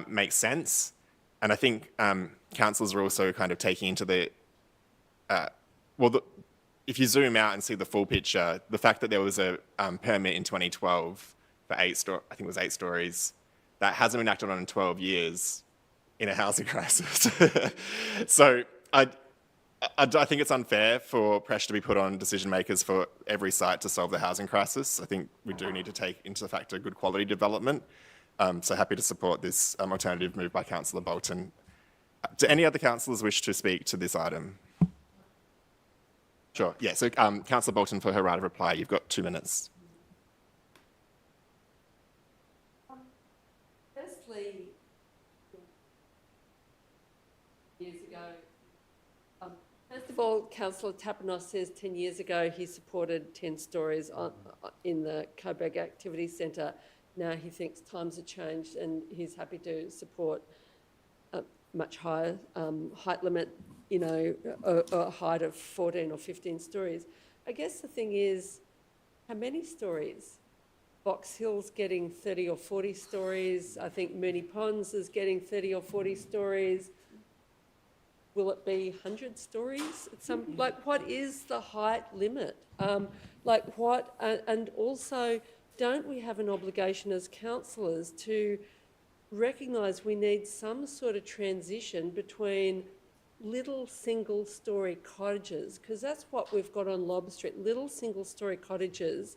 makes sense. And I think councils are also kind of taking into if you zoom out and see the full picture, the fact that there was a permit in 2012 for I think it was 8 stories, that hasn't been acted on in 12 years in a housing crisis. So I think it's unfair for pressure to be put on decision makers for every site to solve the housing crisis. I think we do need to take into factor good quality development. So happy to support this alternative move by Councillor Bolton. Do any other councillors wish to speak to this item? Sure, yeah, so Councillor Bolton, for her right of reply, you've got 2 minutes. Firstly, years ago, first of all, Councillor Tapanos says 10 years ago he supported 10 stories in the Coburg Activity Centre. Now he thinks times have changed and he's happy to support a much higher height limit, a height of 14 or 15 stories. I guess the thing is, how many stories? Box Hill's getting 30 or 40 stories. I think Mooney Ponds is getting 30 or 40 stories. Will it be 100 stories? What is the height limit? And also, don't we have an obligation as councillors to recognise we need some sort of transition between little single-storey cottages, because that's what we've got on Lobb Street, little single-storey cottages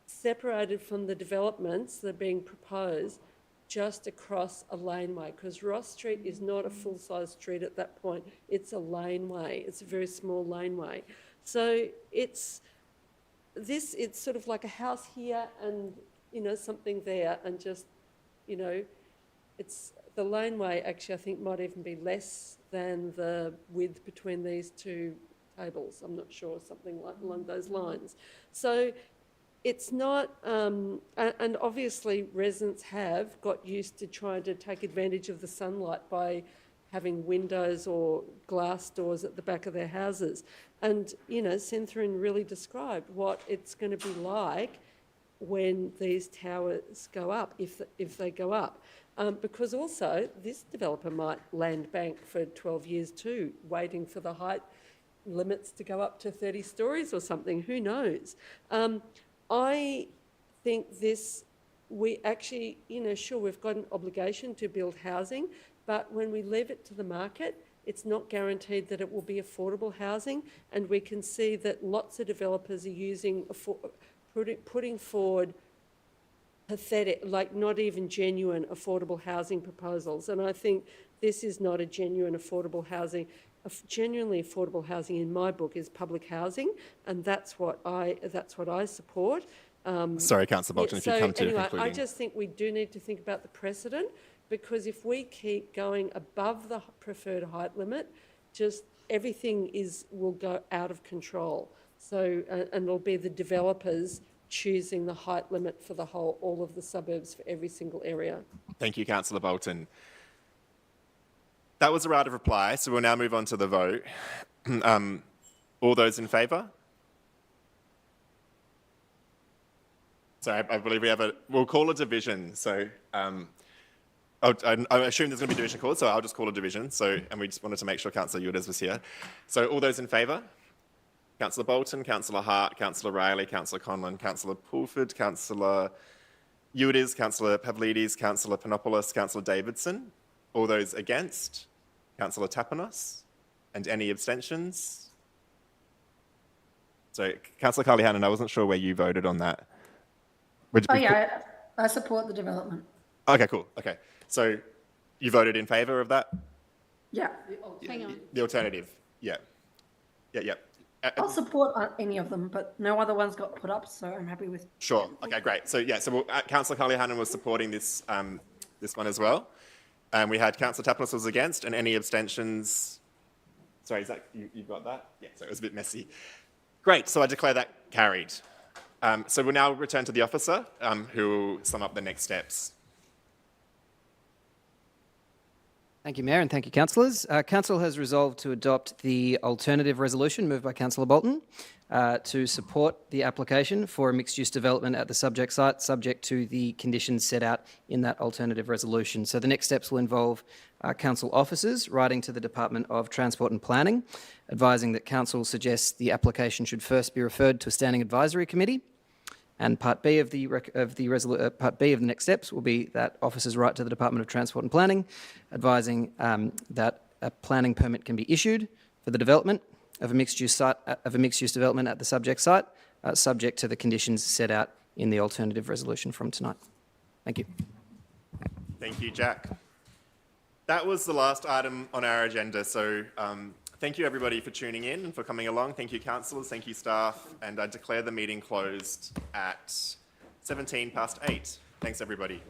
separated from the developments that are being proposed just across a laneway, because Ross Street is not a full-size street at that point. It's a laneway. It's a very small laneway. So it's sort of like a house here and, something there, and just, it's the laneway actually I think might even be less than the width between these 2 tables. I'm not sure, something along those lines. So it's not, and obviously residents have got used to trying to take advantage of the sunlight by having windows or glass doors at the back of their houses. And, Centurion really described what it's going to be like when these towers go up, if they go up. Because also this developer might land bank for 12 years too, waiting for the height limits to go up to 30 stories or something, who knows. I think this, we actually, sure, we've got an obligation to build housing, but when we leave it to the market, it's not guaranteed that it will be affordable housing, and we can see that lots of developers are using, putting forward pathetic, like not even genuine affordable housing proposals. And I think this is not a genuine affordable housing. Genuinely affordable housing in my book is public housing, and that's what I support. Sorry, Councillor Bolton, if you come to anyway, concluding. I just think we do need to think about the precedent, because if we keep going above the preferred height limit, just everything will go out of control. So, and it'll be the developers choosing the height limit for all of the suburbs for every single area. Thank you, Councillor Bolton. That was a right of reply, so we'll now move on to the vote. All those in favour? Sorry, I believe we'll call a division. So I assume there's going to be division called, so I'll just call a division. And we just wanted to make sure Councillor Yildiz was here. So all those in favour? Councillor Bolton, Councillor Hart, Councillor Riley, Councillor Conlon, Councillor Pulford, Councillor Yildiz, Councillor Pavlidis, Councillor Panopoulos, Councillor Davidson. All those against? Councillor Tapanos? And any abstentions? So Councillor Carly-Hannon, I wasn't sure where you voted on that. I support the development. Okay, cool. Okay. So you voted in favour of that? Yeah. Hang on. The alternative? Yeah. Yeah. I'll support any of them, but no other ones got put up, so I'm happy with. Sure. Okay, great. So Councillor Carly-Hannon was supporting this this one as well. And we had Councillor Tapanos was against, and any abstentions? Sorry, is that you've got that? Yeah. So it was a bit messy. Great. So I declare that carried. So we'll now return to the officer, who will sum up the next steps. Thank you, Mayor, and thank you, councillors. Council has resolved to adopt the alternative resolution moved by Councillor Bolton to support the application for a mixed-use development at the subject site, subject to the conditions set out in that alternative resolution. So the next steps will involve council officers writing to the Department of Transport and Planning, advising that council suggests the application should first be referred to a standing advisory committee. And part B of the next steps will be that officers write to the Department of Transport and Planning, advising that a planning permit can be issued for the development of a mixed-use development at the subject site, subject to the conditions set out in the alternative resolution from tonight. Thank you. Thank you, Jack. That was the last item on our agenda. So thank you, everybody, for tuning in and for coming along. Thank you, councillors. Thank you, staff. And I declare the meeting closed at 8:17. Thanks, everybody.